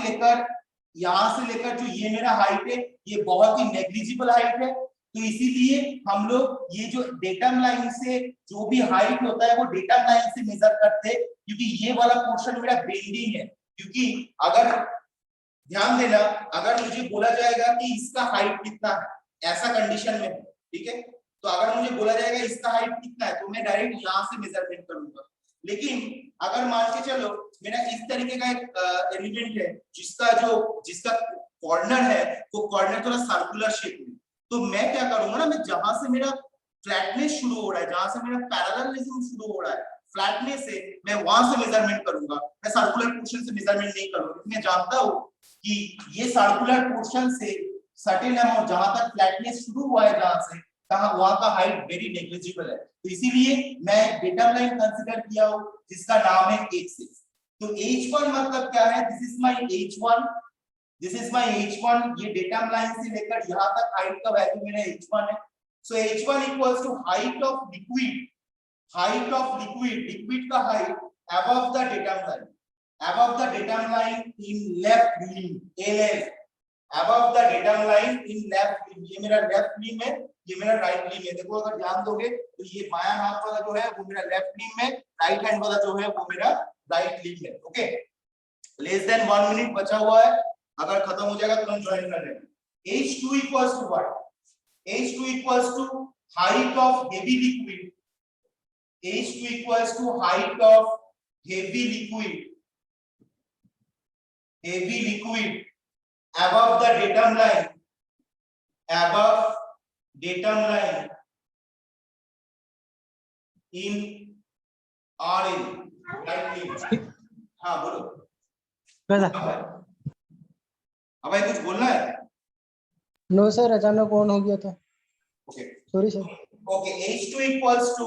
लेकर जो ये मेरा हाइट है, ये बहुत ही नेग्लिजिबल हाइट है. तो इसीलिए हम लोग ये जो डेटम लाइन से जो भी हाइट होता है वो डेटम लाइन से मेजर करते हैं, क्योंकि ये वाला पोर्शन मेरा बेंडिंग है. क्योंकि अगर ध्यान देना, अगर मुझे बोला जाएगा कि इसका हाइट कितना है, ऐसा कंडीशन में, ठीक है, तो अगर मुझे बोला जाएगा इसका हाइट कितना है तो मैं डायरेक्ट यहाँ से मेजरमेंट करूंगा. लेकिन अगर मान के चलो मेरा इस तरीके का एक एलिमेंट है जिसका कॉर्नर है वो कॉर्नर थोड़ा सर्कुलर शेप में, तो मैं क्या करूंगा ना, मैं जहां से मेरा फ्लैटनेस शुरू हो रहा है, जहां से मेरा पैरेललिज्म शुरू हो रहा है, फ्लैटनेस से मैं वहां से मेजरमेंट करूंगा. मैं सर्कुलर पोर्शन से मेजरमेंट नहीं करूंगा. मैं जानता हूं कि ये सर्कुलर पोर्शन से सर्टेन अमाउंट जहां तक फ्लैटनेस शुरू हुआ है, जहां से कहां वहां का हाइट वेरी नेग्लिजिबल है. तो इसीलिए मैं डेटम लाइन कंसीडर किया हूं जिसका नाम है एक्सिस. तो H1 मतलब क्या है? This is my H1, this is my H1. ये डेटम लाइन से लेकर यहां तक हाइट का वैल्यू मेरा H1 है. So H1 equals to height of liquid, height of liquid का height above the datum line, above the datum line in left limb, LL, above the datum line in left limb. ये मेरा left limb है, ये मेरा right limb है. देखो अगर ध्यान दोगे तो ये बायां हाथ वाला जो है वो मेरा लेफ्ट लिम्ब है, राइट हैंड वाला जो है वो मेरा राइट लिम्ब है. ओके, लेस देन 1 मिनट बचा हुआ है, अगर खत्म हो जाएगा तो हम ज्वाइन कर लेंगे. H2 equals to what? H2 equals to height of heavy liquid. H2 equals to height of heavy liquid above the datum line, above datum line in RL, right limb. हाँ बोलो. अब भाई कुछ बोलना है? नो सर, अचानक on हो गया था. Okay, sorry sir. Okay. H2 equals to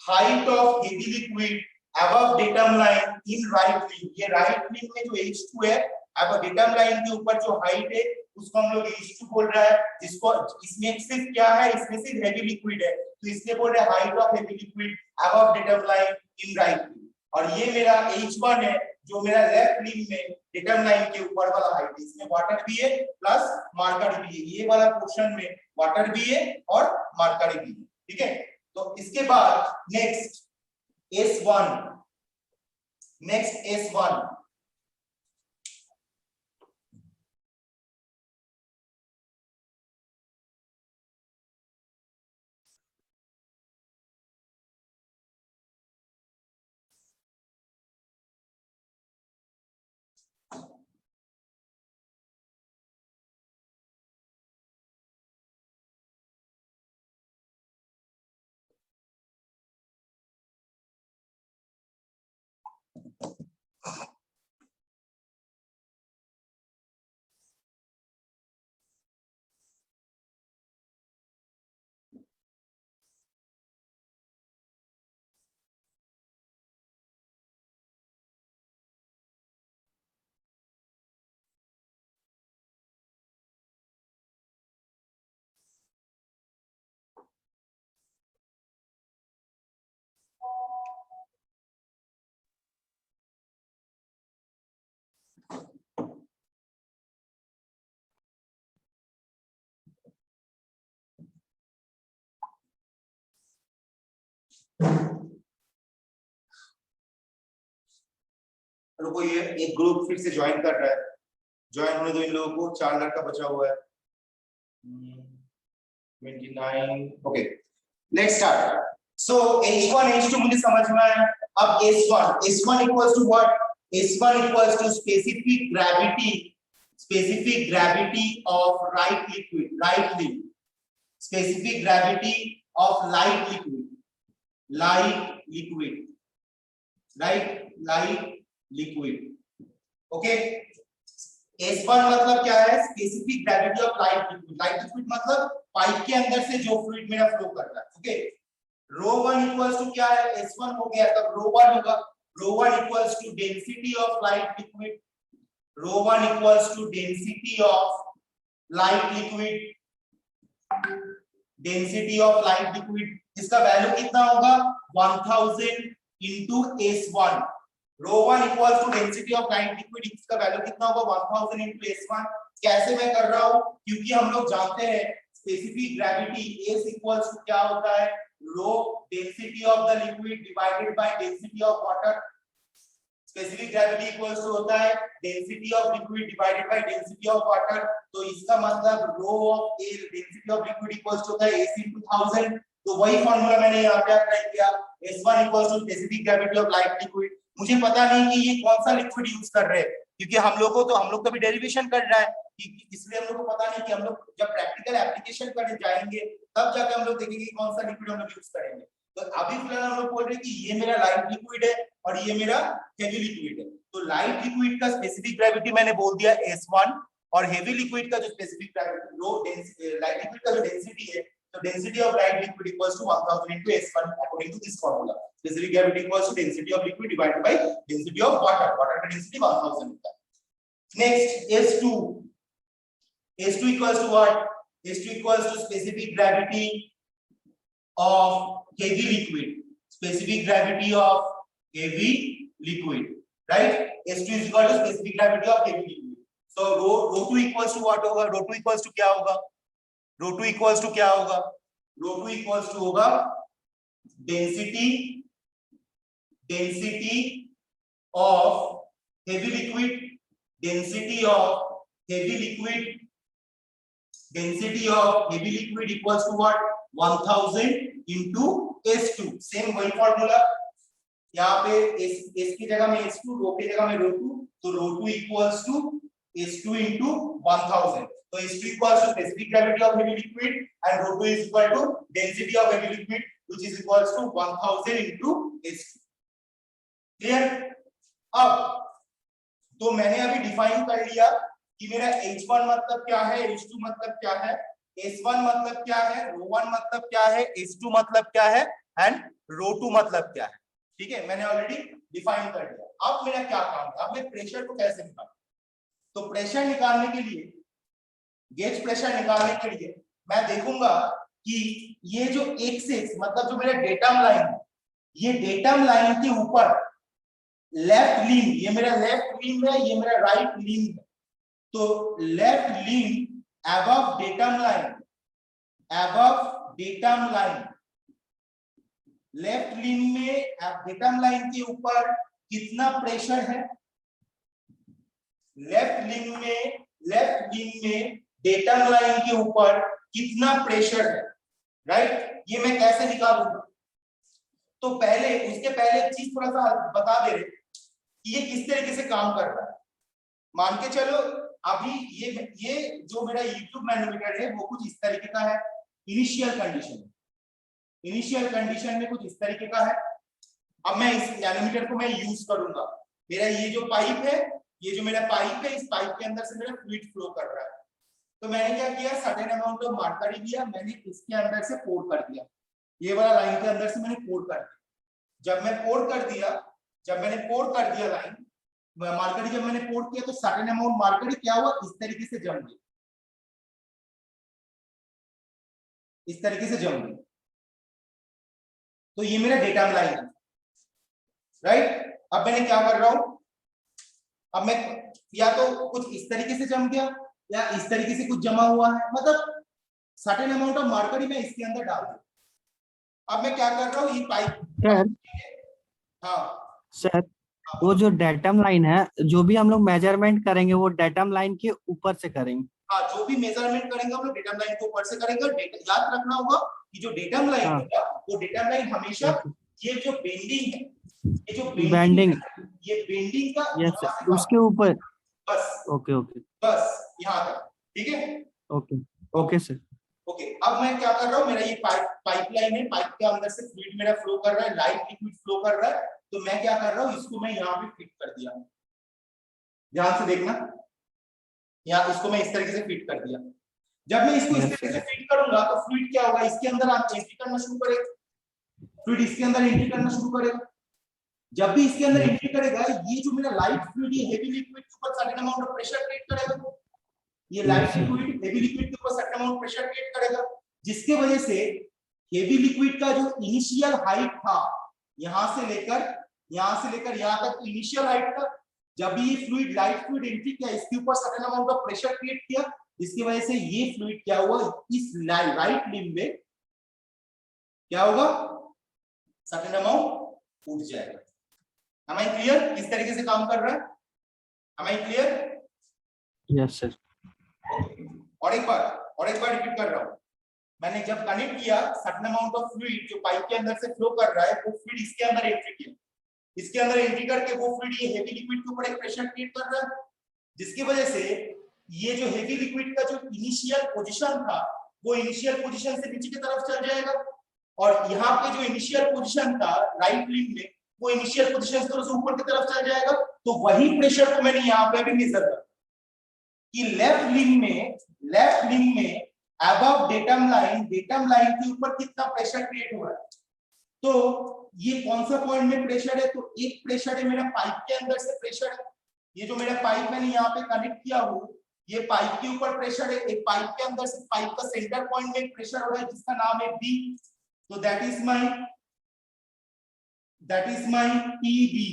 height of heavy liquid above datum line in right limb. ये right limb में जो H2 है, अब datum line के ऊपर जो height है उसको हम लोग H2 बोल रहा है. जिसको इसमें सिर्फ क्या है, इसमें सिर्फ heavy liquid है, तो इसलिए बोल रहे हैं height of heavy liquid above datum line in right limb. और ये मेरा H1 है जो मेरा लेफ्ट लिम्ब में डेटम लाइन के ऊपर वाला हाइट है. इसमें वाटर भी है प्लस मार्कर भी है. ये वाला पोर्शन में वाटर भी है और मार्कर भी है. ठीक है, तो इसके बाद नेक्स्ट S1. रुको, ये एक ग्रुप फिर से ज्वाइन कर रहा है, ज्वाइन होने दो इन लोगों को, 4 लड़का बचा हुआ है। 29, okay, let's start. So H1 H2 मुझे समझ में आया। अब S1 equals to what? S1 equals to specific gravity of right liquid, specific gravity of light liquid, okay. S1 मतलब क्या है? Specific gravity of light liquid मतलब पाइप के अंदर से जो फ्लूइड मेरा फ्लो कर रहा है, ओके। ρ1 इक्वल्स टू क्या है? S1 हो गया, तब ρ1 होगा। ρ1 equals to density of light liquid, ρ1 equals to density of light liquid, इसका वैल्यू कितना होगा? 1000 into S1। ρ1 equals to density of light liquid, इसका वैल्यू कितना होगा? 1000 into S1। कैसे मैं कर रहा हूं? क्योंकि हम लोग जानते हैं specific gravity S equals to क्या होता है? Rho density of the liquid divided by density of water. Specific gravity equals to होता है density of liquid divided by density of water. तो इसका मतलब rho of a density of liquid equals to होता है AC into 1000। तो वही formula मैंने यहाँ पे अप्लाई किया, S1 equals to specific gravity of light liquid. मुझे पता नहीं कि ये कौन सा लिक्विड यूज कर रहे हैं, क्योंकि हम लोग तो अभी डेरिवेशन कर रहा है, इसलिए हम लोग को पता नहीं कि हम लोग जब प्रैक्टिकल एप्लीकेशन करने जाएंगे तब जाके हम लोग देखेंगे कौन सा लिक्विड हम लोग यूज करेंगे। तो अभी फिलहाल हम लोग बोल रहे हैं कि ये मेरा लाइट लिक्विड है और ये मेरा हेवी लिक्विड है। तो लाइट लिक्विड का स्पेसिफिक ग्रेविटी मैंने बोल दिया S1, और हेवी लिक्विड का जो स्पेसिफिक ग्रेविटी लो लाइट लिक्विड का जो डेंसिटी है, तो density of light liquid equals to 1000 into S1 according to this formula. Specific gravity equals to density of liquid divided by density of water का density 1000 होता है। Next S2 equals to what? S2 equals to specific gravity of heavy liquid, right? S2 is equal to specific gravity of heavy liquid. So ρ2 equals to what होगा? ρ2 equals to क्या होगा? ρ2 equals to क्या होगा? ρ2 equals to होगा density of heavy liquid, density of heavy liquid equals to what? 1000 into S2। Same वही formula, यहाँ पे S की जगह में S2, रो की जगह में ρ2, तो ρ2 equals to S2 into 1000। तो S2 equals to specific gravity of heavy liquid and ρ2 is equal to density of heavy liquid, which is equals to 1000 into S2। Clear? अब तो मैंने अभी डिफाइन कर लिया कि मेरा H1 मतलब क्या है, H2 मतलब क्या है, S1 मतलब क्या है, ρ1 मतलब क्या है, S2 मतलब क्या है एंड ρ2 मतलब क्या है। ठीक है, मैंने ऑलरेडी डिफाइन कर दिया। अब मेरा क्या काम है? अब मैं प्रेशर को कैसे निकालूं? तो प्रेशर निकालने के लिए, गेज प्रेशर निकालने के लिए मैं देखूंगा कि ये जो एक्सिस मतलब जो मेरा डेटम लाइन है, ये डेटम लाइन के ऊपर लेफ्ट लिंब, ये मेरा लेफ्ट लिंब है, ये मेरा राइट लिंब है। तो left limb above datum line, left limb में डेटम लाइन के ऊपर कितना प्रेशर है? लेफ्ट लिंब में डेटम लाइन के ऊपर कितना प्रेशर है, राइट? ये मैं कैसे निकालूंगा? तो उसके पहले एक चीज थोड़ा सा बता दे रहे कि ये किस तरीके से काम कर रहा है। मान के चलो अभी ये जो मेरा यूट्यूब मैनोमीटर है वो कुछ इस तरीके का है। इनिशियल कंडीशन में कुछ इस तरीके का है। अब मैं इस मैनोमीटर को मैं यूज करूंगा। मेरा ये जो पाइप है, ये जो मेरा पाइप है, इस पाइप के अंदर से मेरा फ्लूइड फ्लो कर रहा है। तो मैंने क्या किया, सर्टेन अमाउंट ऑफ मर्करी लिया, मैंने इसके अंदर से पोर कर दिया, ये वाला लाइन के अंदर से मैंने पोर कर दिया। जब मैंने पोर कर दिया लाइन मर्करी, जब मैंने पोर किया तो सर्टेन अमाउंट मर्करी क्या हुआ, इस तरीके से जम गई, इस तरीके से जम गई। तो ये मेरा डेटम लाइन है, राइट? अब मैंने क्या कर रहा हूं, अब मैं या तो कुछ इस तरीके से जम गया या इस तरीके से कुछ जमा हुआ है, मतलब सर्टेन अमाउंट ऑफ मर्करी मैं इसके अंदर डाल दूं। अब मैं क्या कर रहा हूं, ये पाइप सर हाँ सर वो जो डेटम लाइन है, जो भी हम लोग मेजरमेंट करेंगे वो डेटम लाइन के ऊपर से करेंगे। हाँ, जो भी मेजरमेंट करेंगे हम लोग डेटम लाइन के ऊपर से करेंगे। याद रखना होगा कि जो डेटम लाइन हाँ। होगा वो डेटम लाइन हमेशा ये जो बेंडिंग है, ये जो बेंडिंग, ये बेंडिंग का यस यहाँ से सर, उसके ऊपर। बस ओके ओके बस यहाँ तक, ठीक है। Okay okay sir. ओके, अब मैं क्या कर रहा हूँ, मेरा ये पाइपलाइन है, पाइप के अंदर से फ्लूइड मेरा फ्लो कर रहा है, लाइट लिक्विड फ्लो कर रहा है। तो मैं क्या कर रहा हूँ, इसको मैं यहाँ पे फिट कर दिया, ध्यान से देखना, यहाँ इसको मैं इस तरीके से फिट कर दिया। जब मैं इसको इस तरीके से फिट करूंगा तो फ्लूइड क्या होगा, इसके अंदर आप एंट्री करना शुरू करेगा, फ्लूइड इसके अंदर एंट्री करना शुरू करेगा। जब भी इसके अंदर एंट्री करेगा, ये जो मेरा लाइट फ्लूइड, ये हेवी लिक्विड के ऊपर certain amount of pressure create करेगा। ये लाइट लिक्विड हेवी लिक्विड के ऊपर सर्टेन अमाउंट प्रेशर क्रिएट करेगा, जिसके वजह से हेवी लिक्विड का जो इनिशियल हाइट था, यहां से लेकर यहां तक इनिशियल हाइट था, जब भी ये फ्लूइड लाइट फ्लूइड एंट्री किया, इसके ऊपर certain amount of pressure create किया, जिसकी वजह से ये फ्लूइड क्या हुआ, इस राइट लिम्ब में क्या होगा, सर्टेन अमाउंट उठ जाएगा। Am I clear? किस तरीके से काम कर रहा है? Am I clear? Yes sir. और एक बार रिपीट कर रहा हूं, मैंने जब कनेक्ट किया, सर्टेन अमाउंट ऑफ फ्लूइड जो पाइप के अंदर से फ्लो कर रहा है, वो फ्लूइड इसके अंदर एंट्री किया, इसके अंदर एंट्री करके वो फ्लूइड ये हेवी लिक्विड के ऊपर एक प्रेशर क्रिएट कर रहा है, जिसकी वजह से ये जो हेवी लिक्विड का जो इनिशियल पोजीशन था, वो इनिशियल पोजीशन से नीचे की तरफ चल जाएगा, और यहाँ पे जो इनिशियल पोजीशन था राइट लिम्ब में, वो इनिशियल पोजीशन से ऊपर की तरफ चल जाएगा। तो वही प्रेशर को मैंने यहाँ पे भी मेजर किया कि लेफ्ट लिम्ब में अबव डेटम लाइन के ऊपर कितना प्रेशर क्रिएट हो रहा है। तो ये कौन सा पॉइंट में प्रेशर है, तो एक प्रेशर है मेरा पाइप के अंदर से प्रेशर है, ये जो मेरा पाइप मैंने यहाँ पे कनेक्ट किया हूँ, ये पाइप के ऊपर प्रेशर है, एक पाइप के अंदर से पाइप का सेंटर पॉइंट में प्रेशर हो रहा है जिसका नाम है बी। तो दैट इज माय पीबी।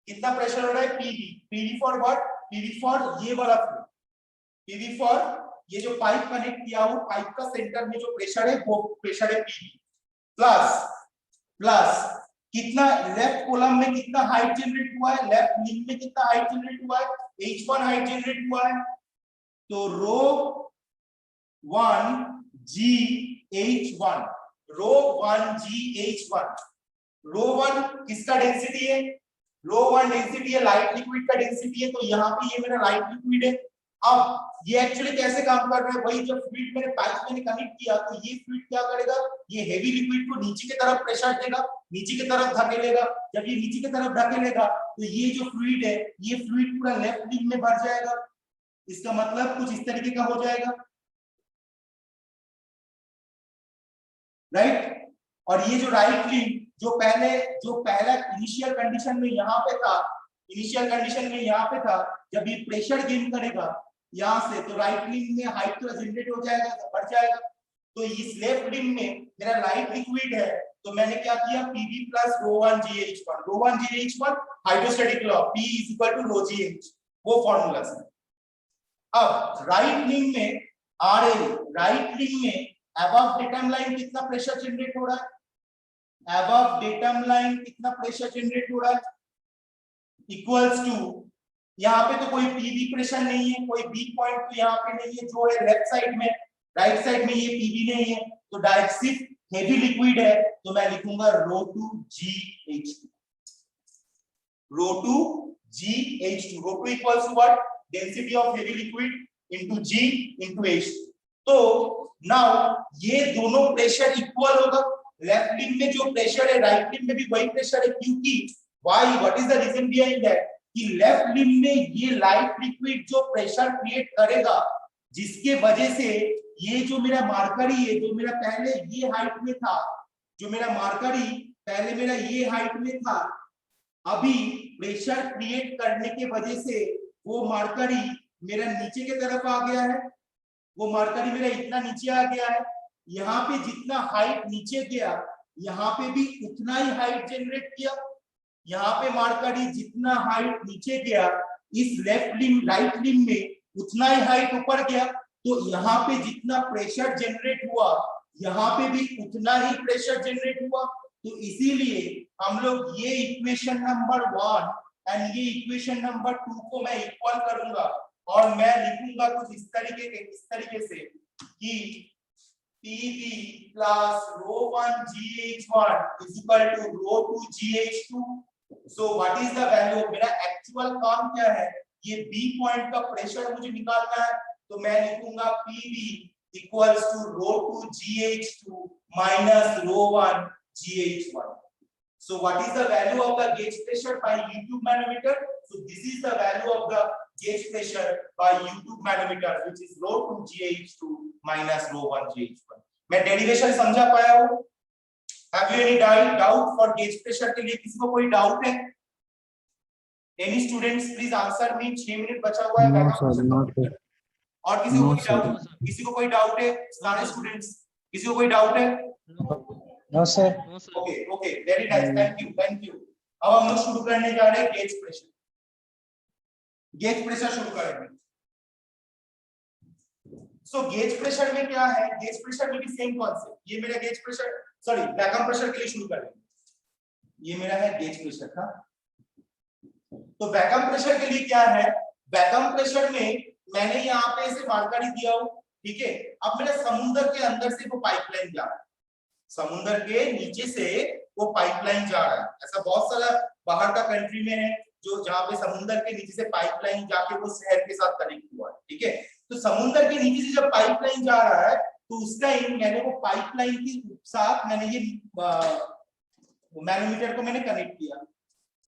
कितना प्रेशर हो रहा है, PB for what, PB for ये वाला फ्लो, पीबी फॉर ये जो पाइप कनेक्ट किया हो, पाइप का सेंटर में जो प्रेशर है वो प्रेशर है पीबी, प्लस कितना लेफ्ट कॉलम में कितना हाइट जनरेट हुआ है, लेफ्ट लिम्ब में कितना हाइट जनरेट हुआ है, h1 हाइट जनरेट हुआ है। तो रो 1 GH1, रो 1 GH1, रो 1 किसका डेंसिटी है, रो 1 डेंसिटी है लाइट लिक्विड का डेंसिटी है। तो यहाँ पे ये मेरा लाइट लिक्विड है। अब ये एक्चुअली कैसे काम कर रहा है, वही जब फ्लूइड मैंने पाइप में कनेक्ट किया, तो ये फ्लूइड क्या करेगा, ये हेवी लिक्विड को नीचे की तरफ प्रेशर देगा, नीचे की तरफ धकेलेगा। जब ये नीचे की तरफ धकेलेगा तो ये जो फ्लूइड है, ये फ्लूइड पूरा लेफ्ट लिम्ब में भर जाएगा। इसका मतलब कुछ इस तरीके का हो जाएगा, राइट। और ये जो राइट लिम्ब जो पहला इनिशियल कंडीशन में यहाँ पे था, जब ये प्रेशर गेन करेगा यहाँ से, तो राइट लिम्ब में हाइट तो जनरेट हो जाएगा, बढ़ जाएगा। तो इस लेफ्ट लिम्ब में मेरा लाइट लिक्विड है, तो मैंने क्या किया, Pb plus rho 1 GH1 hydrostatic law, P is equal to rho GH, वो फॉर्मूला से। अब राइट लिम्ब में RL, राइट लिम्ब में अबव डेटम लाइन कितना प्रेशर जनरेट हो रहा है, अबव डेटम लाइन कितना प्रेशर जनरेट हो रहा है, इक्वल्स टू, यहाँ पे तो कोई पीबी प्रेशर नहीं है, कोई बी पॉइंट तो यहाँ पे नहीं है, जो है लेफ्ट साइड में, राइट साइड में ये पीबी नहीं है, तो डायरेक्ट सिर्फ हेवी लिक्विड है, तो मैं लिखूंगा rho 2 GH2, rho 2 GH2, rho 2 equals to what, density of heavy liquid into G into H2। तो नाउ ये दोनों प्रेशर इक्वल होगा, लेफ्ट लिम्ब में जो प्रेशर है राइट लिम्ब में भी वही प्रेशर है, क्योंकि why, what is the reason behind that, कि लेफ्ट लिम्ब में ये लाइट लिक्विड जो प्रेशर क्रिएट करेगा, जिसके वजह से ये जो मेरा मार्करी है, जो मेरा पहले ये हाइट में था, जो मेरा मार्करी पहले मेरा ये हाइट में था, अभी प्रेशर क्रिएट करने के वजह से वो मार्करी मेरा नीचे की तरफ आ गया है, वो मार्करी मेरा इतना नीचे आ गया है। यहाँ पे जितना हाइट नीचे गया, यहाँ पे भी उतना ही हाइट जनरेट किया, यहाँ पे मार्करी जितना हाइट नीचे गया, इस लेफ्ट लिम्ब राइट लिम्ब में उतना ही हाइट ऊपर गया। तो यहाँ पे जितना प्रेशर जनरेट हुआ, यहाँ पे भी उतना ही प्रेशर जनरेट हुआ, तो इसीलिए हम लोग ये इक्वेशन नंबर 1 एंड ये इक्वेशन नंबर 2 को मैं इक्वल करूंगा और मैं लिखूंगा कुछ इस तरीके से कि PV plus ρ1 GH1 is equal to ρ2 GH2. So what is the value? मेरा एक्चुअल काम क्या है? ये B पॉइंट का प्रेशर मुझे निकालना है, तो मैं लिखूंगा PV equals to ρ2 GH2 minus ρ1 GH1. So what is the value of the gauge pressure by U-tube manometer? So this is the value of the gauge pressure by U-tube manometer, which is ρ2 GH2 minus ρ1 GH1. मैं derivation समझा पाया हूँ? Have you any doubt for gauge pressure के लिए? किसी को कोई doubt है? Any students please answer me. 6 minute बचा हुआ है। और किसी को कोई डाउट? किसी को कोई डाउट है? सारे स्टूडेंट्स किसी को कोई डाउट है? No sir. Okay okay, very nice, thank you. अब हम लोग शुरू करने जा रहे हैं गेज प्रेशर। गेज प्रेशर शुरू करेंगे। सो गेज प्रेशर में क्या है? गेज प्रेशर में भी सेम कॉन्सेप्ट। ये मेरा gauge pressure, sorry vacuum pressure के लिए शुरू करेंगे। ये मेरा है गेज प्रेशर का। तो वैक्यूम प्रेशर के लिए क्या है? वैक्यूम प्रेशर में मैंने यहाँ पे इसे मार्कर ही दिया हूँ, ठीक है। अब मेरा समुद्र के अंदर से वो पाइपलाइन जा रहा है, समुद्र के नीचे से वो पाइपलाइन जा रहा है। ऐसा बहुत सारा बाहर का कंट्री में है जो जहाँ पे समुद्र के नीचे से पाइपलाइन जाके वो शहर के साथ कनेक्ट हुआ है, ठीक है। तो समुद्र के नीचे से जब पाइपलाइन जा रहा है तो उस टाइम मैंने वो पाइपलाइन के साथ मैंने ये मैनोमीटर को मैंने कनेक्ट किया,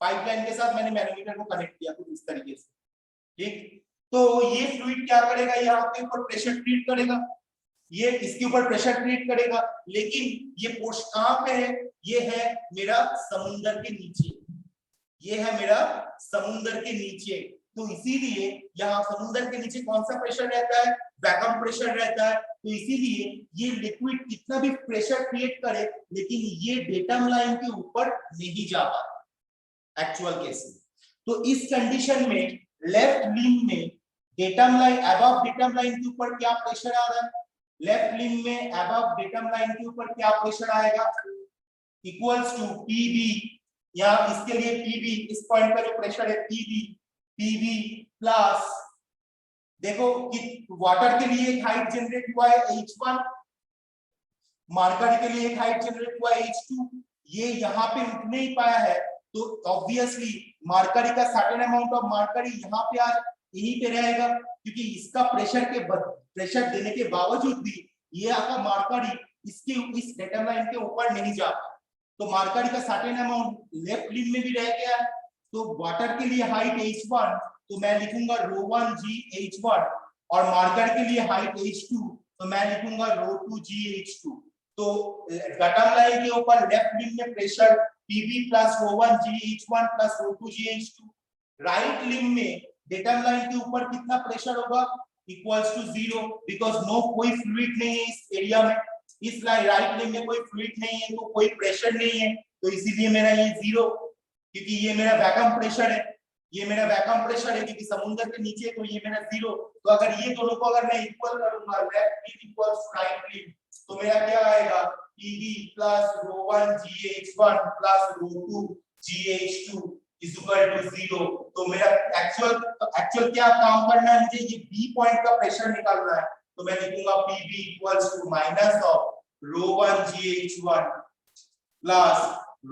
पाइपलाइन के साथ मैंने मैनोमीटर को कनेक्ट किया कुछ इस तरीके से, ठीक। तो ये फ्लूइड क्या करेगा? यहाँ पे ऊपर प्रेशर क्रिएट करेगा, ये इसके ऊपर प्रेशर क्रिएट करेगा, लेकिन ये पोर्शन कहाँ पे है? ये है मेरा समुद्र के नीचे, ये है मेरा समुद्र के नीचे। तो इसीलिए यहाँ समुद्र के नीचे कौन सा प्रेशर रहता है? वैक्यूम प्रेशर रहता है। तो इसीलिए ये लिक्विड कितना भी प्रेशर क्रिएट करे लेकिन ये डेटम लाइन के ऊपर नहीं जा पाता एक्चुअल केस में। तो इस कंडीशन में लेफ्ट लिंब में datum line, above datum line के ऊपर क्या प्रेशर आ रहा है? लेफ्ट लिंब में अबव डेटम लाइन के ऊपर क्या प्रेशर आएगा? इक्वल्स टू पीबी, या इसके लिए पीबी, इस पॉइंट का जो प्रेशर है पीबी प्लस, देखो कि वाटर के लिए एक हाइट जनरेट हुआ है H1, मार्कर के लिए एक हाइट जनरेट हुआ है H2, ये यहाँ पे उठ नहीं पाया है तो ऑब्वियसली मार्करी का सर्टेन अमाउंट ऑफ मार्करी यहाँ पे आज यहीं पे रहेगा, क्योंकि इसका प्रेशर देने के बावजूद भी ये आपका मार्करी इसके इस डेटम लाइन के ऊपर नहीं जा पाया। तो मार्करी का सर्टेन अमाउंट लेफ्ट लिंब में भी रह गया। तो वाटर के लिए हाइट H1 तो मैं लिखूंगा ρ1 GH1, और मार्कर के लिए हाइट H2 तो मैं लिखूंगा ρ2 GH2। तो डेटम लाइन के ऊपर लेफ्ट लिंब में pressure PB plus ρ1 GH1 plus ρ2 GH2। Right limb में डेटम लाइन के ऊपर कितना प्रेशर होगा? इक्वल्स टू 0, बिकॉज नो कोई फ्लूइड नहीं है इस एरिया में, इस राइट लिंब में कोई फ्लूइड नहीं है तो कोई प्रेशर नहीं है, तो इसीलिए मेरा ये 0, क्योंकि ये मेरा वैक्यूम प्रेशर है, ये मेरा वैक्यूम प्रेशर है क्योंकि समुद्र के नीचे, तो ये मेरा 0। तो अगर ये दोनों को अगर मैं इक्वल करूंगा, left limb equals right limb, तो मेरा क्या आएगा? PB plus ρ1 GH1 plus ρ2 GH2 is equal to 0। तो मेरा एक्चुअल क्या काम करना है मुझे? ये B पॉइंट का प्रेशर निकालना है, तो मैं लिखूंगा PB equals to minus of ρ1 GH1 plus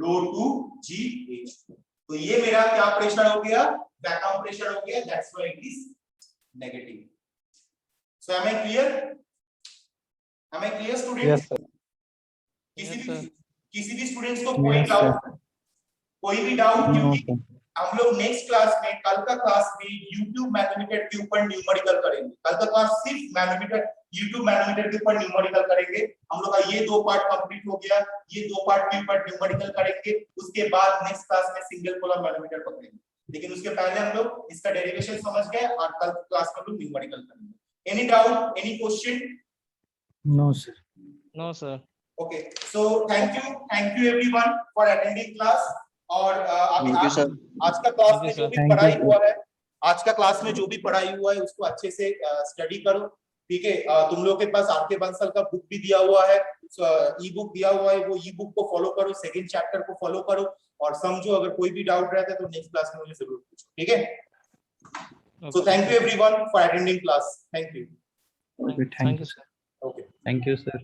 ρ2 GH2। तो ये मेरा क्या प्रेशर हो गया? वैक्यूम प्रेशर हो गया, that's why it is negative. So am I clear? Am I clear student? Yes sir. किसी भी स्टूडेंट्स को कोई भी डाउट? क्योंकि हम लोग नेक्स्ट क्लास में, कल का क्लास में YouTube मैनोमीटर के ऊपर न्यूमेरिकल करेंगे। कल का क्लास सिर्फ मैनोमीटर, YouTube मैनोमीटर के ऊपर न्यूमेरिकल करेंगे। हम लोग का ये 2 पार्ट कंप्लीट हो गया, ये 2 पार्ट के ऊपर न्यूमेरिकल करेंगे। उसके बाद नेक्स्ट क्लास में सिंगल पोलर मैनोमीटर पकड़ेंगे, लेकिन उसके पहले हम लोग इसका डेरिवेशन समझ गए और कल क्लास में हम लोग न्यूमेरिकल करेंगे। Any doubt, any question? No sir. No sir. Okay, so thank you everyone for attending class. और आज का क्लास में जो भी पढ़ाई हुआ है, आज का क्लास में जो भी पढ़ाई हुआ है उसको अच्छे से स्टडी करो, ठीक है, तुम लोग के पास आर.के. बंसल का बुक भी दिया हुआ है, ई बुक दिया हुआ है, वो ई बुक को फॉलो करो, सेकंड चैप्टर को फॉलो करो और समझो। अगर कोई भी डाउट रहता है तो नेक्स्ट क्लास में मुझे जरूर पूछो, ठीक है। सो thank you everyone for attending class. Thank you. Okay, thank thank you. You sir. Okay. Thank you sir.